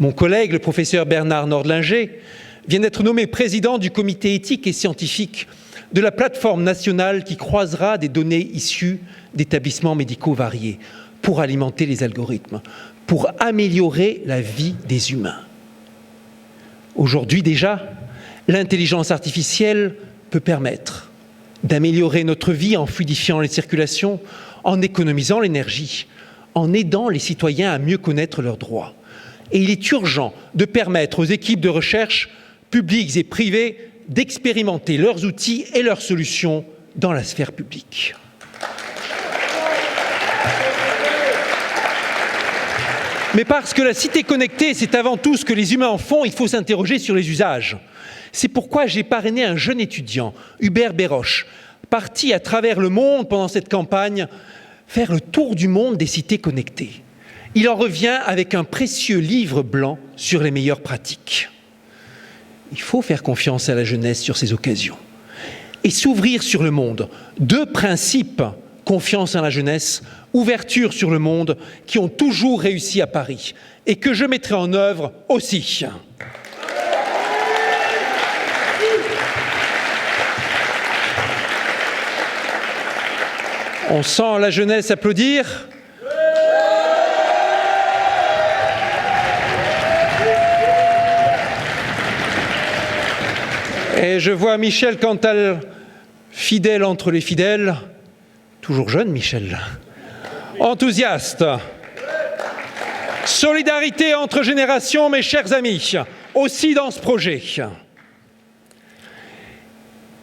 Mon collègue, le professeur Bernard Nordlinger, vient d'être nommé président du comité éthique et scientifique de la plateforme nationale qui croisera des données issues d'établissements médicaux variés pour alimenter les algorithmes, pour améliorer la vie des humains. Aujourd'hui déjà, l'intelligence artificielle peut permettre d'améliorer notre vie en fluidifiant les circulations, en économisant l'énergie, en aidant les citoyens à mieux connaître leurs droits. Et il est urgent de permettre aux équipes de recherche, publiques et privées, d'expérimenter leurs outils et leurs solutions dans la sphère publique. Mais parce que la cité connectée, c'est avant tout ce que les humains en font, il faut s'interroger sur les usages. C'est pourquoi j'ai parrainé un jeune étudiant, Hubert Béroche, parti à travers le monde pendant cette campagne, faire le tour du monde des cités connectées. Il en revient avec un précieux livre blanc sur les meilleures pratiques. Il faut faire confiance à la jeunesse sur ces occasions et s'ouvrir sur le monde. Deux principes, confiance en la jeunesse, ouverture sur le monde, qui ont toujours réussi à Paris et que je mettrai en œuvre aussi. On sent la jeunesse applaudir. Et je vois Michel Cantal, fidèle entre les fidèles, toujours jeune Michel, enthousiaste. Solidarité entre générations, mes chers amis, aussi dans ce projet.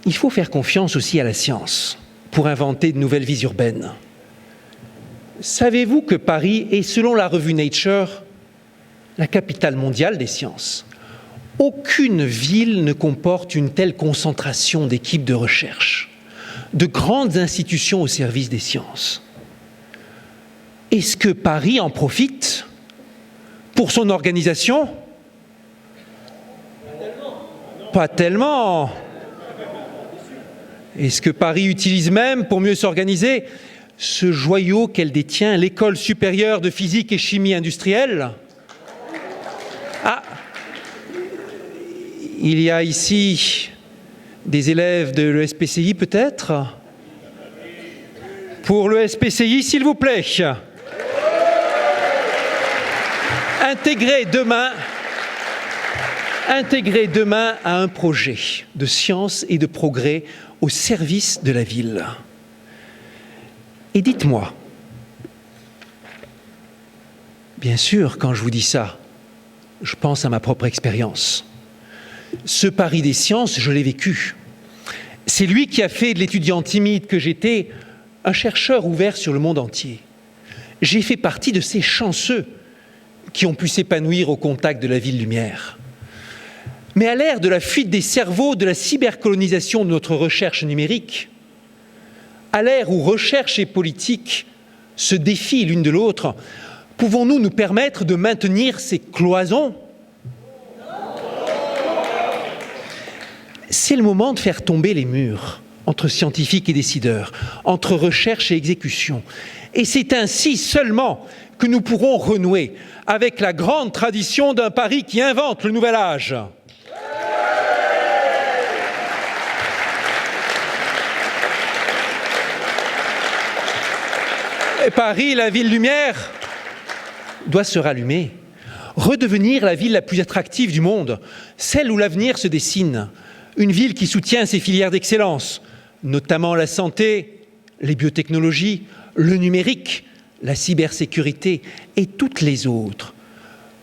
Il faut faire confiance aussi à la science pour inventer de nouvelles vies urbaines. Savez-vous que Paris est, selon la revue Nature, la capitale mondiale des sciences? Aucune ville ne comporte une telle concentration d'équipes de recherche, de grandes institutions au service des sciences. Est-ce que Paris en profite pour son organisation ? Pas tellement. Est-ce que Paris utilise même, pour mieux s'organiser, ce joyau qu'elle détient, l'École supérieure de physique et chimie industrielle ? Ah, il y a ici des élèves de l'ESPCI peut-être ? Pour le SPCI, s'il vous plaît. Intégrer demain à un projet de science et de progrès au service de la ville. Et dites-moi, bien sûr, quand je vous dis ça, je pense à ma propre expérience. Ce pari des sciences, je l'ai vécu. C'est lui qui a fait de l'étudiant timide que j'étais un chercheur ouvert sur le monde entier. J'ai fait partie de ces chanceux qui ont pu s'épanouir au contact de la ville-lumière. Mais à l'ère de la fuite des cerveaux, de la cybercolonisation de notre recherche numérique, à l'ère où recherche et politique se défient l'une de l'autre, pouvons-nous nous permettre de maintenir ces cloisons ? C'est le moment de faire tomber les murs entre scientifiques et décideurs, entre recherche et exécution. Et c'est ainsi seulement que nous pourrons renouer avec la grande tradition d'un Paris qui invente le nouvel âge. Et Paris, la ville lumière, doit se rallumer, redevenir la ville la plus attractive du monde, celle où l'avenir se dessine, une ville qui soutient ses filières d'excellence, notamment la santé, les biotechnologies, le numérique, la cybersécurité et toutes les autres.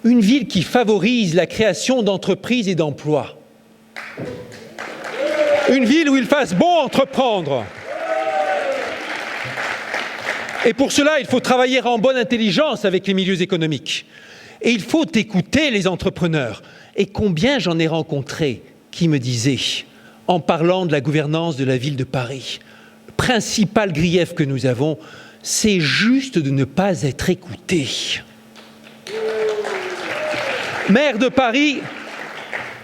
Une ville qui favorise la création d'entreprises et d'emplois. Une ville où il fasse bon entreprendre. Et pour cela, il faut travailler en bonne intelligence avec les milieux économiques. Et il faut écouter les entrepreneurs. Et combien j'en ai rencontré qui me disaient, en parlant de la gouvernance de la ville de Paris, le principal grief que nous avons, c'est juste de ne pas être écoutés. Maire de Paris,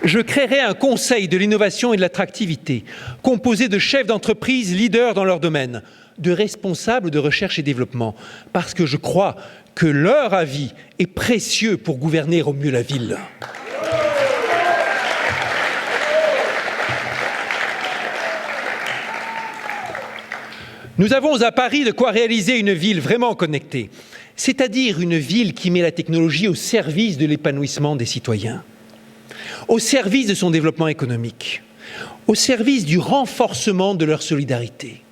je créerai un conseil de l'innovation et de l'attractivité, composé de chefs d'entreprise leaders dans leur domaine, de responsables de recherche et développement, parce que je crois que leur avis est précieux pour gouverner au mieux la ville. Nous avons à Paris de quoi réaliser une ville vraiment connectée, c'est-à-dire une ville qui met la technologie au service de l'épanouissement des citoyens, au service de son développement économique, au service du renforcement de leur solidarité,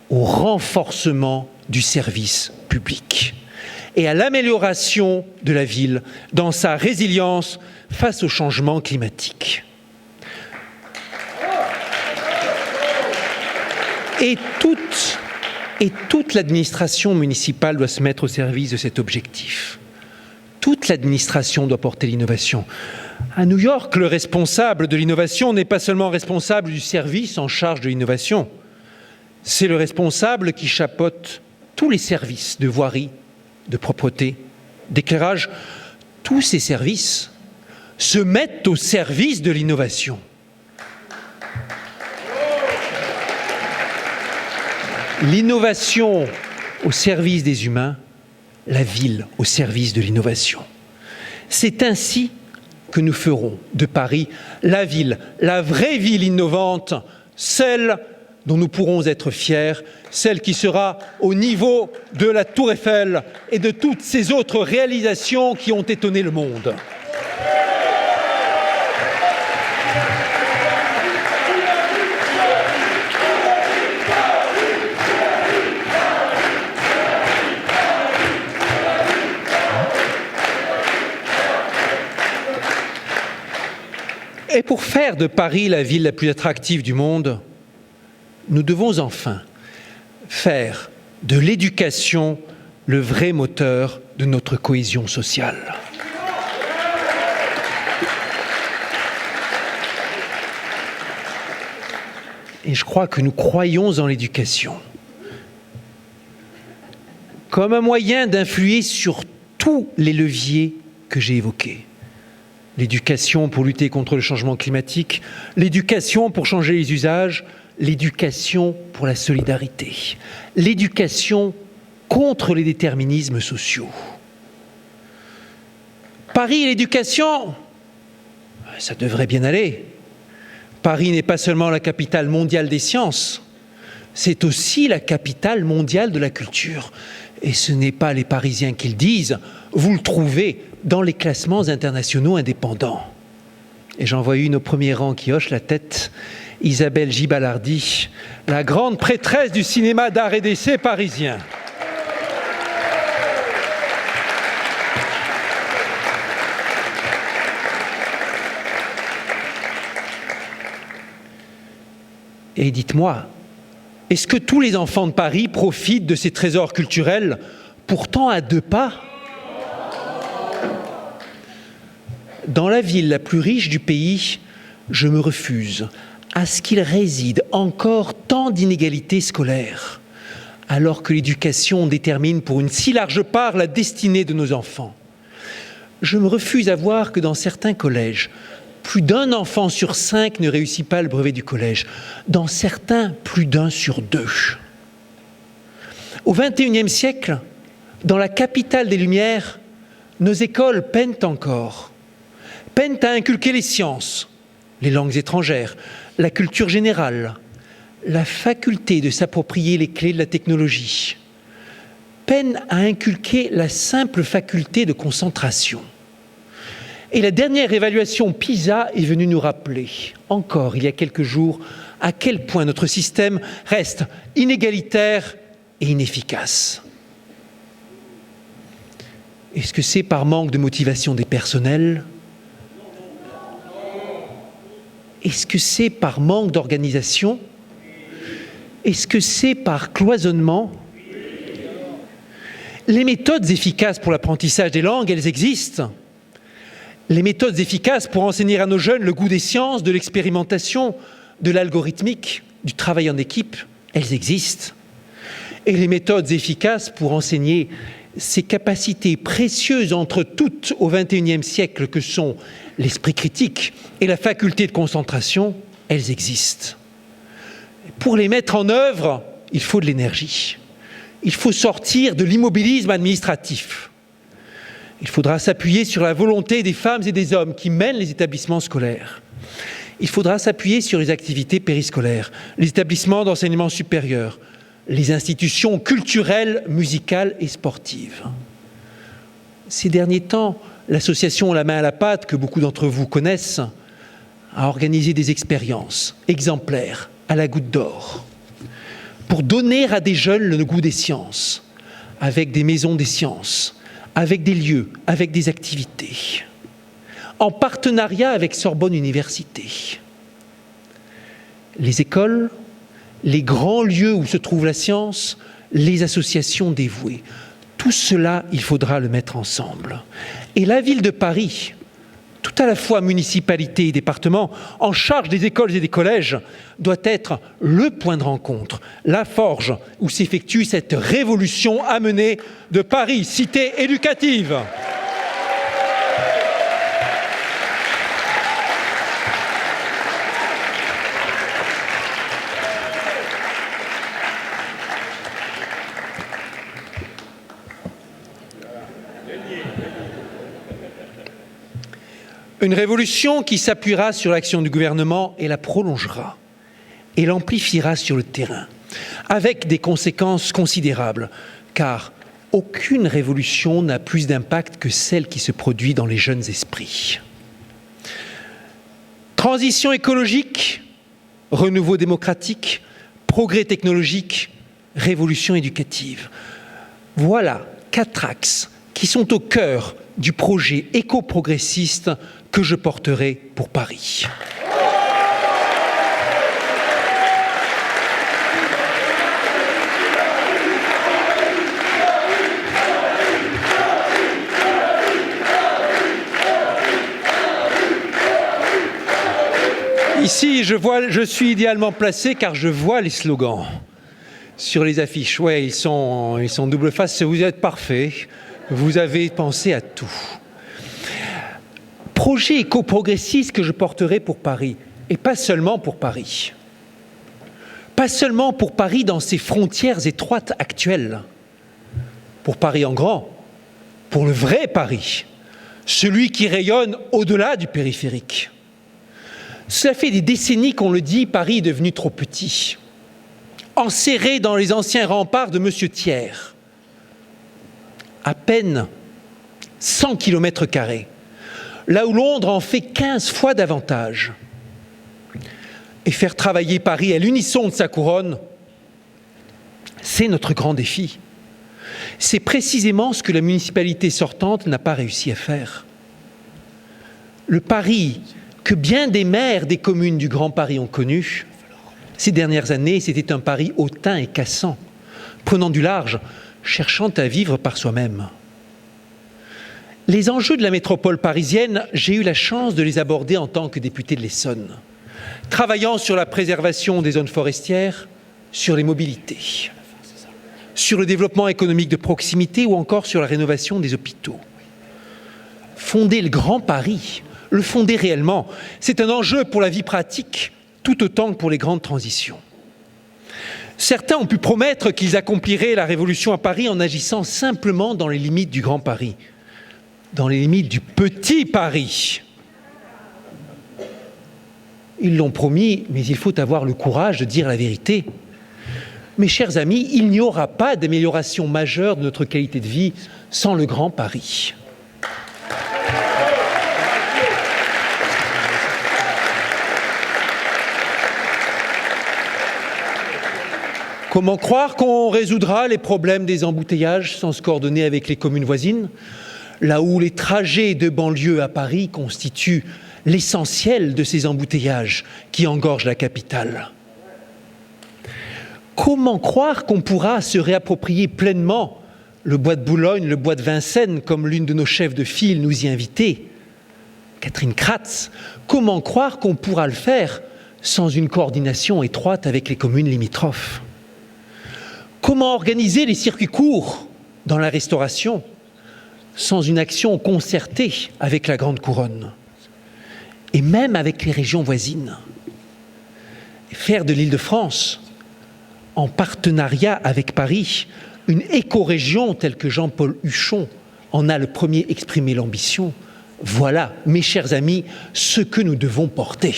au renforcement du service public et à l'amélioration de la ville dans sa résilience face au changement climatique. Et toute l'administration municipale doit se mettre au service de cet objectif. Toute l'administration doit porter l'innovation. À New York, le responsable de l'innovation n'est pas seulement responsable du service en charge de l'innovation, c'est le responsable qui chapeaute tous les services de voirie, de propreté, d'éclairage. Tous ces services se mettent au service de l'innovation. L'innovation au service des humains, la ville au service de l'innovation. C'est ainsi que nous ferons de Paris la ville, la vraie ville innovante, celle dont nous pourrons être fiers, celle qui sera au niveau de la Tour Eiffel et de toutes ces autres réalisations qui ont étonné le monde. Et pour faire de Paris la ville la plus attractive du monde, nous devons enfin faire de l'éducation le vrai moteur de notre cohésion sociale. Et je crois que nous croyons en l'éducation comme un moyen d'influer sur tous les leviers que j'ai évoqués. L'éducation pour lutter contre le changement climatique, l'éducation pour changer les usages, l'éducation pour la solidarité, l'éducation contre les déterminismes sociaux. Paris et l'éducation, ça devrait bien aller. Paris n'est pas seulement la capitale mondiale des sciences, c'est aussi la capitale mondiale de la culture. Et ce n'est pas les Parisiens qui le disent, vous le trouvez dans les classements internationaux indépendants. Et j'en vois une au premier rang qui hoche la tête, Isabelle Gibalardi, la grande prêtresse du cinéma d'art et d'essai parisien. Et dites-moi, est-ce que tous les enfants de Paris profitent de ces trésors culturels, pourtant à 2 pas ? Dans la ville la plus riche du pays, je me refuse à ce qu'il réside encore tant d'inégalités scolaires, alors que l'éducation détermine pour une si large part la destinée de nos enfants. Je me refuse à voir que dans certains collèges, plus d'un enfant sur 5 ne réussit pas le brevet du collège. Dans certains, plus d'1 sur 2. Au XXIe siècle, dans la capitale des Lumières, nos écoles peinent encore. Peinent à inculquer les sciences, les langues étrangères, la culture générale, la faculté de s'approprier les clés de la technologie. Peinent à inculquer la simple faculté de concentration. Et la dernière évaluation PISA est venue nous rappeler, encore il y a quelques jours, à quel point notre système reste inégalitaire et inefficace. Est-ce que c'est par manque de motivation des personnels ? Est-ce que c'est par manque d'organisation ? Est-ce que c'est par cloisonnement ? Les méthodes efficaces pour l'apprentissage des langues, elles existent. Les méthodes efficaces pour enseigner à nos jeunes le goût des sciences, de l'expérimentation, de l'algorithmique, du travail en équipe, elles existent. Et les méthodes efficaces pour enseigner ces capacités précieuses entre toutes au XXIe siècle que sont l'esprit critique et la faculté de concentration, elles existent. Pour les mettre en œuvre, il faut de l'énergie. Il faut sortir de l'immobilisme administratif. Il faudra s'appuyer sur la volonté des femmes et des hommes qui mènent les établissements scolaires. Il faudra s'appuyer sur les activités périscolaires, les établissements d'enseignement supérieur, les institutions culturelles, musicales et sportives. Ces derniers temps, l'association La Main à la Pâte, que beaucoup d'entre vous connaissent, a organisé des expériences exemplaires à la Goutte d'Or pour donner à des jeunes le goût des sciences, avec des maisons des sciences, avec des lieux, avec des activités, en partenariat avec Sorbonne Université. Les écoles, les grands lieux où se trouve la science, les associations dévouées, tout cela, il faudra le mettre ensemble. Et la ville de Paris, tout à la fois municipalité et département, en charge des écoles et des collèges, doit être le point de rencontre, la forge où s'effectue cette révolution amenée de Paris, cité éducative. Une révolution qui s'appuiera sur l'action du gouvernement et la prolongera et l'amplifiera sur le terrain, avec des conséquences considérables, car aucune révolution n'a plus d'impact que celle qui se produit dans les jeunes esprits. Transition écologique, renouveau démocratique, progrès technologique, révolution éducative. Voilà 4 axes qui sont au cœur du projet éco-progressiste que je porterai pour Paris. Ici, je suis idéalement placé car je vois les slogans sur les affiches. Ouais, ils sont double face. Vous êtes parfait. Vous avez pensé à tout. Projet éco-progressiste que je porterai pour Paris. Et pas seulement pour Paris. Pas seulement pour Paris dans ses frontières étroites actuelles. Pour Paris en grand. Pour le vrai Paris. Celui qui rayonne au-delà du périphérique. Cela fait des décennies qu'on le dit, Paris est devenu trop petit. Enserré dans les anciens remparts de M. Thiers. À peine 100 km². Là où Londres en fait 15 fois davantage. Et faire travailler Paris à l'unisson de sa couronne, c'est notre grand défi. C'est précisément ce que la municipalité sortante n'a pas réussi à faire. Le Paris que bien des maires des communes du Grand Paris ont connu, ces dernières années, c'était un Paris hautain et cassant, prenant du large, cherchant à vivre par soi-même. Les enjeux de la métropole parisienne, j'ai eu la chance de les aborder en tant que député de l'Essonne, travaillant sur la préservation des zones forestières, sur les mobilités, sur le développement économique de proximité ou encore sur la rénovation des hôpitaux. Fonder le Grand Paris, le fonder réellement, c'est un enjeu pour la vie pratique, tout autant que pour les grandes transitions. Certains ont pu promettre qu'ils accompliraient la révolution à Paris en agissant simplement dans les limites du Grand Paris, dans les limites du petit Paris. Ils l'ont promis, mais il faut avoir le courage de dire la vérité. Mes chers amis, il n'y aura pas d'amélioration majeure de notre qualité de vie sans le Grand Paris. Comment croire qu'on résoudra les problèmes des embouteillages sans se coordonner avec les communes voisines, là où les trajets de banlieue à Paris constituent l'essentiel de ces embouteillages qui engorgent la capitale? Comment croire qu'on pourra se réapproprier pleinement le bois de Boulogne, le bois de Vincennes, comme l'une de nos chefs de file nous y invitait, Catherine Kratz? Comment croire qu'on pourra le faire sans une coordination étroite avec les communes limitrophes? Comment organiser les circuits courts dans la restauration sans une action concertée avec la Grande Couronne et même avec les régions voisines? Faire de l'Île-de-France, en partenariat avec Paris, une éco-région telle que Jean-Paul Huchon en a le premier exprimé l'ambition, voilà, mes chers amis, ce que nous devons porter.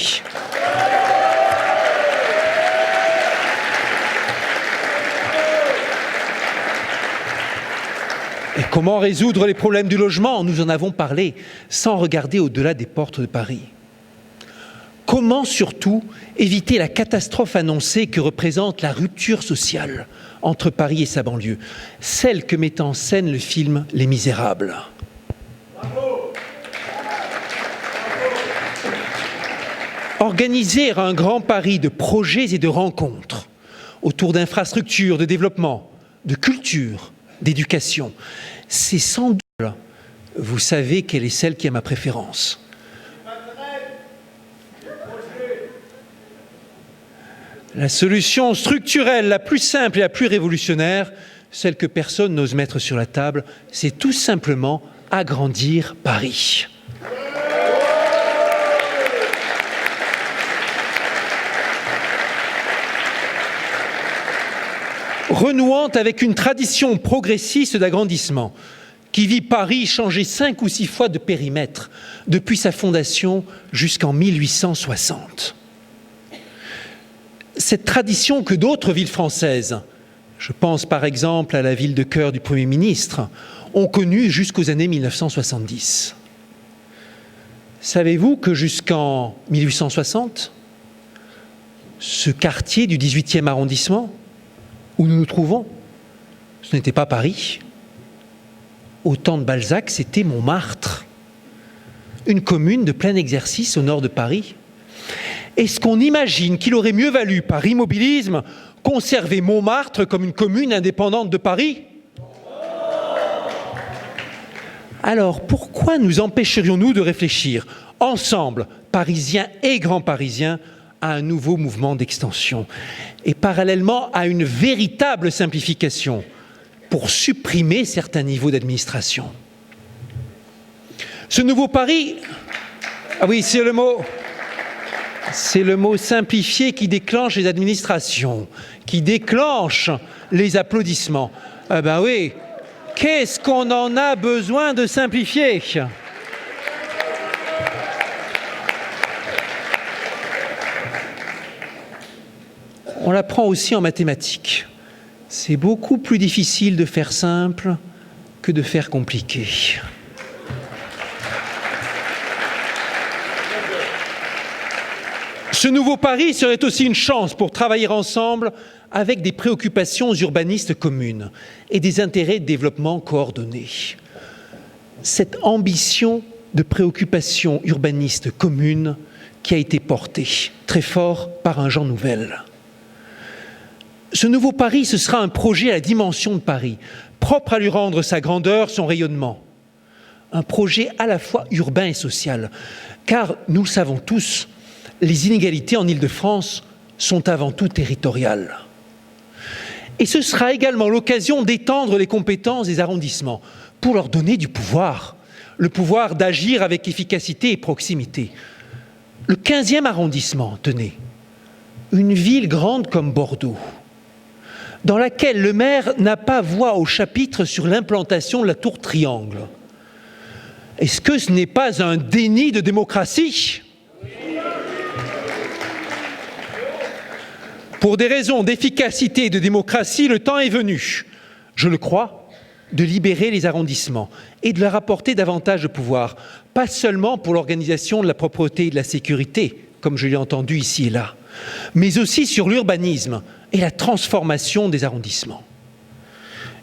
Et comment résoudre les problèmes du logement? Nous en avons parlé, sans regarder au-delà des portes de Paris. Comment surtout éviter la catastrophe annoncée que représente la rupture sociale entre Paris et sa banlieue, celle que met en scène le film Les Misérables? Organiser un grand Paris de projets et de rencontres autour d'infrastructures, de développement, de culture, d'éducation, c'est sans doute, vous savez quelle est celle qui a ma préférence. La solution structurelle la plus simple et la plus révolutionnaire, celle que personne n'ose mettre sur la table, c'est tout simplement agrandir Paris. Renouant avec une tradition progressiste d'agrandissement qui vit Paris changer 5 ou 6 fois de périmètre depuis sa fondation jusqu'en 1860. Cette tradition que d'autres villes françaises, je pense par exemple à la ville de cœur du Premier ministre, ont connue jusqu'aux années 1970. Savez-vous que jusqu'en 1860, ce quartier du 18e arrondissement, où nous nous trouvons, ce n'était pas Paris. Au temps de Balzac, c'était Montmartre, une commune de plein exercice au nord de Paris. Est-ce qu'on imagine qu'il aurait mieux valu, par immobilisme, conserver Montmartre comme une commune indépendante de Paris? Alors, pourquoi nous empêcherions-nous de réfléchir ensemble, Parisiens et Grands Parisiens, à un nouveau mouvement d'extension et parallèlement à une véritable simplification pour supprimer certains niveaux d'administration? Ce nouveau Paris, ah oui, c'est le mot simplifié qui déclenche les administrations, qui déclenche les applaudissements. Ah ben oui, qu'est-ce qu'on en a besoin de simplifier? On l'apprend aussi en mathématiques. C'est beaucoup plus difficile de faire simple que de faire compliqué. Ce nouveau Paris serait aussi une chance pour travailler ensemble avec des préoccupations urbanistes communes et des intérêts de développement coordonnés. Cette ambition de préoccupation urbaniste commune qui a été portée très fort par un Jean Nouvel. Ce nouveau Paris, ce sera un projet à la dimension de Paris, propre à lui rendre sa grandeur, son rayonnement. Un projet à la fois urbain et social, car nous le savons tous, les inégalités en Île-de-France sont avant tout territoriales. Et ce sera également l'occasion d'étendre les compétences des arrondissements pour leur donner du pouvoir, le pouvoir d'agir avec efficacité et proximité. Le 15e arrondissement, tenez, une ville grande comme Bordeaux, dans laquelle le maire n'a pas voix au chapitre sur l'implantation de la tour Triangle. Est-ce que ce n'est pas un déni de démocratie ? Pour des raisons d'efficacité et de démocratie, le temps est venu, je le crois, de libérer les arrondissements et de leur apporter davantage de pouvoir, pas seulement pour l'organisation de la propreté et de la sécurité, comme je l'ai entendu ici et là, mais aussi sur l'urbanisme et la transformation des arrondissements.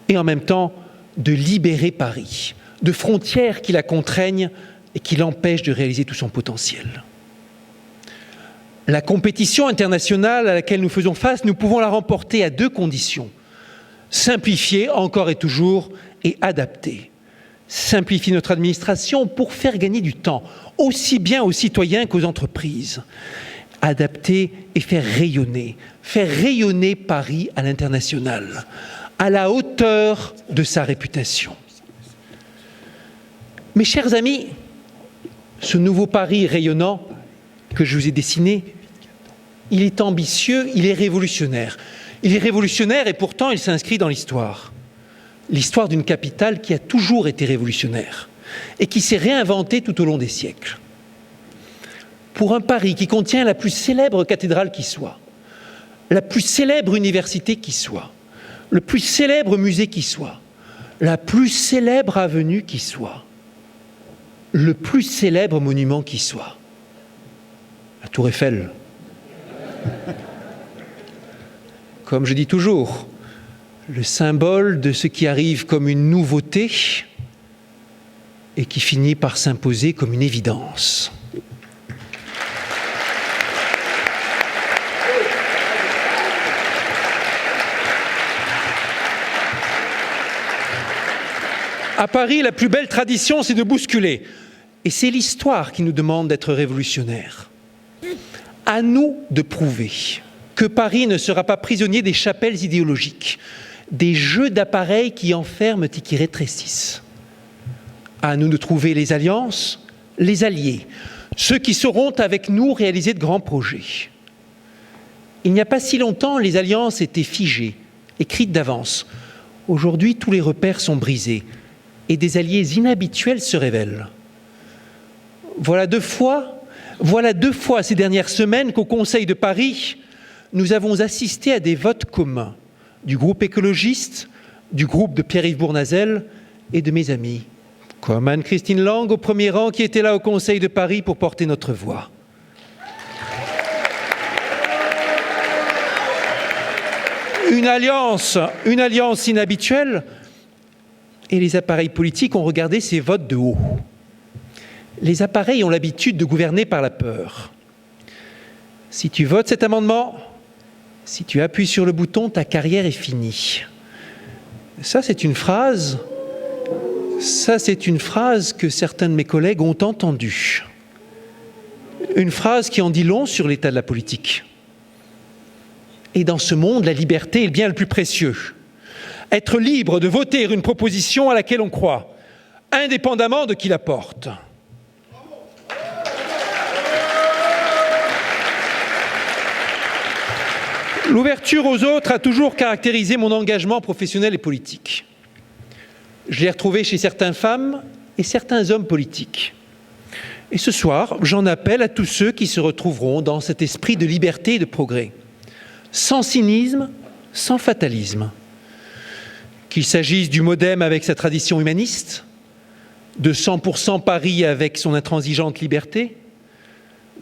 Et en même temps, de libérer Paris de frontières qui la contraignent et qui l'empêchent de réaliser tout son potentiel. La compétition internationale à laquelle nous faisons face, nous pouvons la remporter à deux conditions. Simplifier encore et toujours et adapter. Simplifier notre administration pour faire gagner du temps, aussi bien aux citoyens qu'aux entreprises. Adapter et faire rayonner Paris à l'international, à la hauteur de sa réputation. Mes chers amis, ce nouveau Paris rayonnant que je vous ai dessiné, il est ambitieux, il est révolutionnaire. Il est révolutionnaire et pourtant il s'inscrit dans l'histoire. L'histoire d'une capitale qui a toujours été révolutionnaire et qui s'est réinventée tout au long des siècles. Pour un Paris qui contient la plus célèbre cathédrale qui soit, la plus célèbre université qui soit, le plus célèbre musée qui soit, la plus célèbre avenue qui soit, le plus célèbre monument qui soit, la Tour Eiffel. Comme je dis toujours, le symbole de ce qui arrive comme une nouveauté et qui finit par s'imposer comme une évidence. À Paris, la plus belle tradition, c'est de bousculer. Et c'est l'histoire qui nous demande d'être révolutionnaires. À nous de prouver que Paris ne sera pas prisonnier des chapelles idéologiques, des jeux d'appareils qui enferment et qui rétrécissent. À nous de trouver les alliances, les alliés, ceux qui sauront avec nous réaliser de grands projets. Il n'y a pas si longtemps, les alliances étaient figées, écrites d'avance. Aujourd'hui, tous les repères sont brisés et des alliés inhabituels se révèlent. Voilà deux fois ces dernières semaines qu'au Conseil de Paris, nous avons assisté à des votes communs du groupe écologiste, du groupe de Pierre-Yves Bournazel et de mes amis, comme Anne-Christine Lang au premier rang qui était là au Conseil de Paris pour porter notre voix. Une alliance inhabituelle, et les appareils politiques ont regardé ces votes de haut. Les appareils ont l'habitude de gouverner par la peur. Si tu votes cet amendement, si tu appuies sur le bouton, ta carrière est finie. Ça, c'est une phrase Ça, c'est une phrase que certains de mes collègues ont entendue. Une phrase qui en dit long sur l'état de la politique. Et dans ce monde, la liberté est le bien le plus précieux. Être libre de voter une proposition à laquelle on croit, indépendamment de qui la porte. L'ouverture aux autres a toujours caractérisé mon engagement professionnel et politique. Je l'ai retrouvé chez certaines femmes et certains hommes politiques. Et ce soir, j'en appelle à tous ceux qui se retrouveront dans cet esprit de liberté et de progrès, sans cynisme, sans fatalisme. Qu'il s'agisse du MoDem avec sa tradition humaniste, de 100% Paris avec son intransigeante liberté,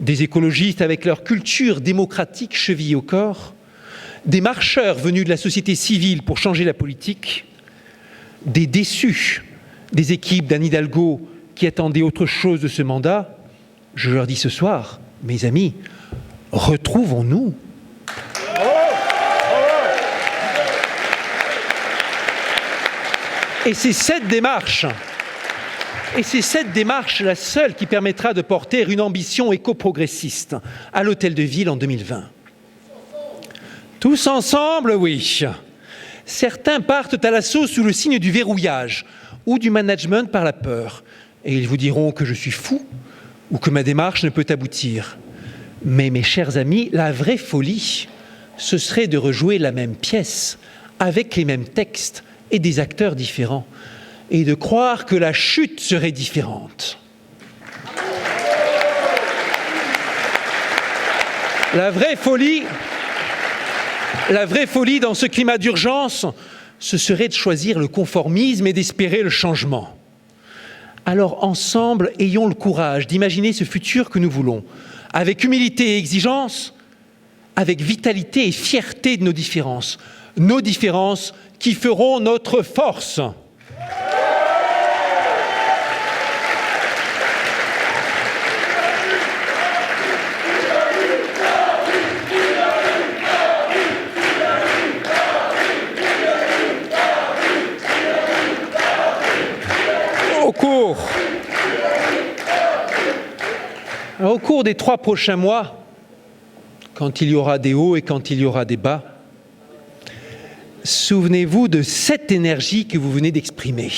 des écologistes avec leur culture démocratique chevillée au corps, des marcheurs venus de la société civile pour changer la politique, des déçus des équipes d'Anne Hidalgo qui attendaient autre chose de ce mandat, je leur dis ce soir, mes amis, retrouvons-nous. Et c'est cette démarche la seule qui permettra de porter une ambition éco-progressiste à l'Hôtel de Ville en 2020. Tous ensemble, oui. Certains partent à l'assaut sous le signe du verrouillage ou du management par la peur. Et ils vous diront que je suis fou ou que ma démarche ne peut aboutir. Mais mes chers amis, la vraie folie, ce serait de rejouer la même pièce avec les mêmes textes et des acteurs différents et de croire que la chute serait différente. La vraie folie dans ce climat d'urgence, ce serait de choisir le conformisme et d'espérer le changement. Alors ensemble, ayons le courage d'imaginer ce futur que nous voulons, avec humilité et exigence, avec vitalité et fierté de nos différences qui feront notre force. Au cours des 3 prochains mois, quand il y aura des hauts et quand il y aura des bas, souvenez-vous de cette énergie que vous venez d'exprimer.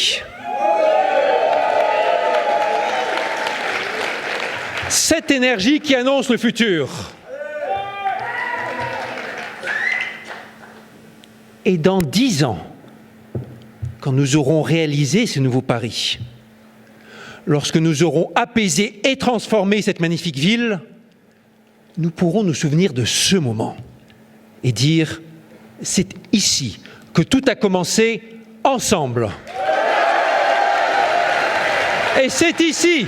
Cette énergie qui annonce le futur. Et dans 10 ans, quand nous aurons réalisé ce nouveau pari, lorsque nous aurons apaisé et transformé cette magnifique ville, nous pourrons nous souvenir de ce moment et dire « c'est ici que tout a commencé ensemble ». Et c'est ici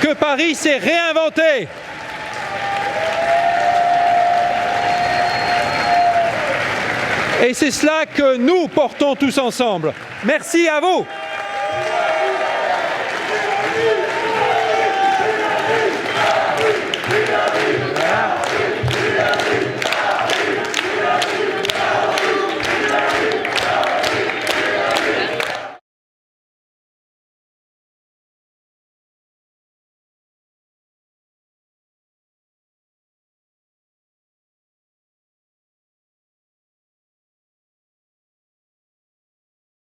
que Paris s'est réinventé. Et c'est cela que nous portons tous ensemble. Merci à vous.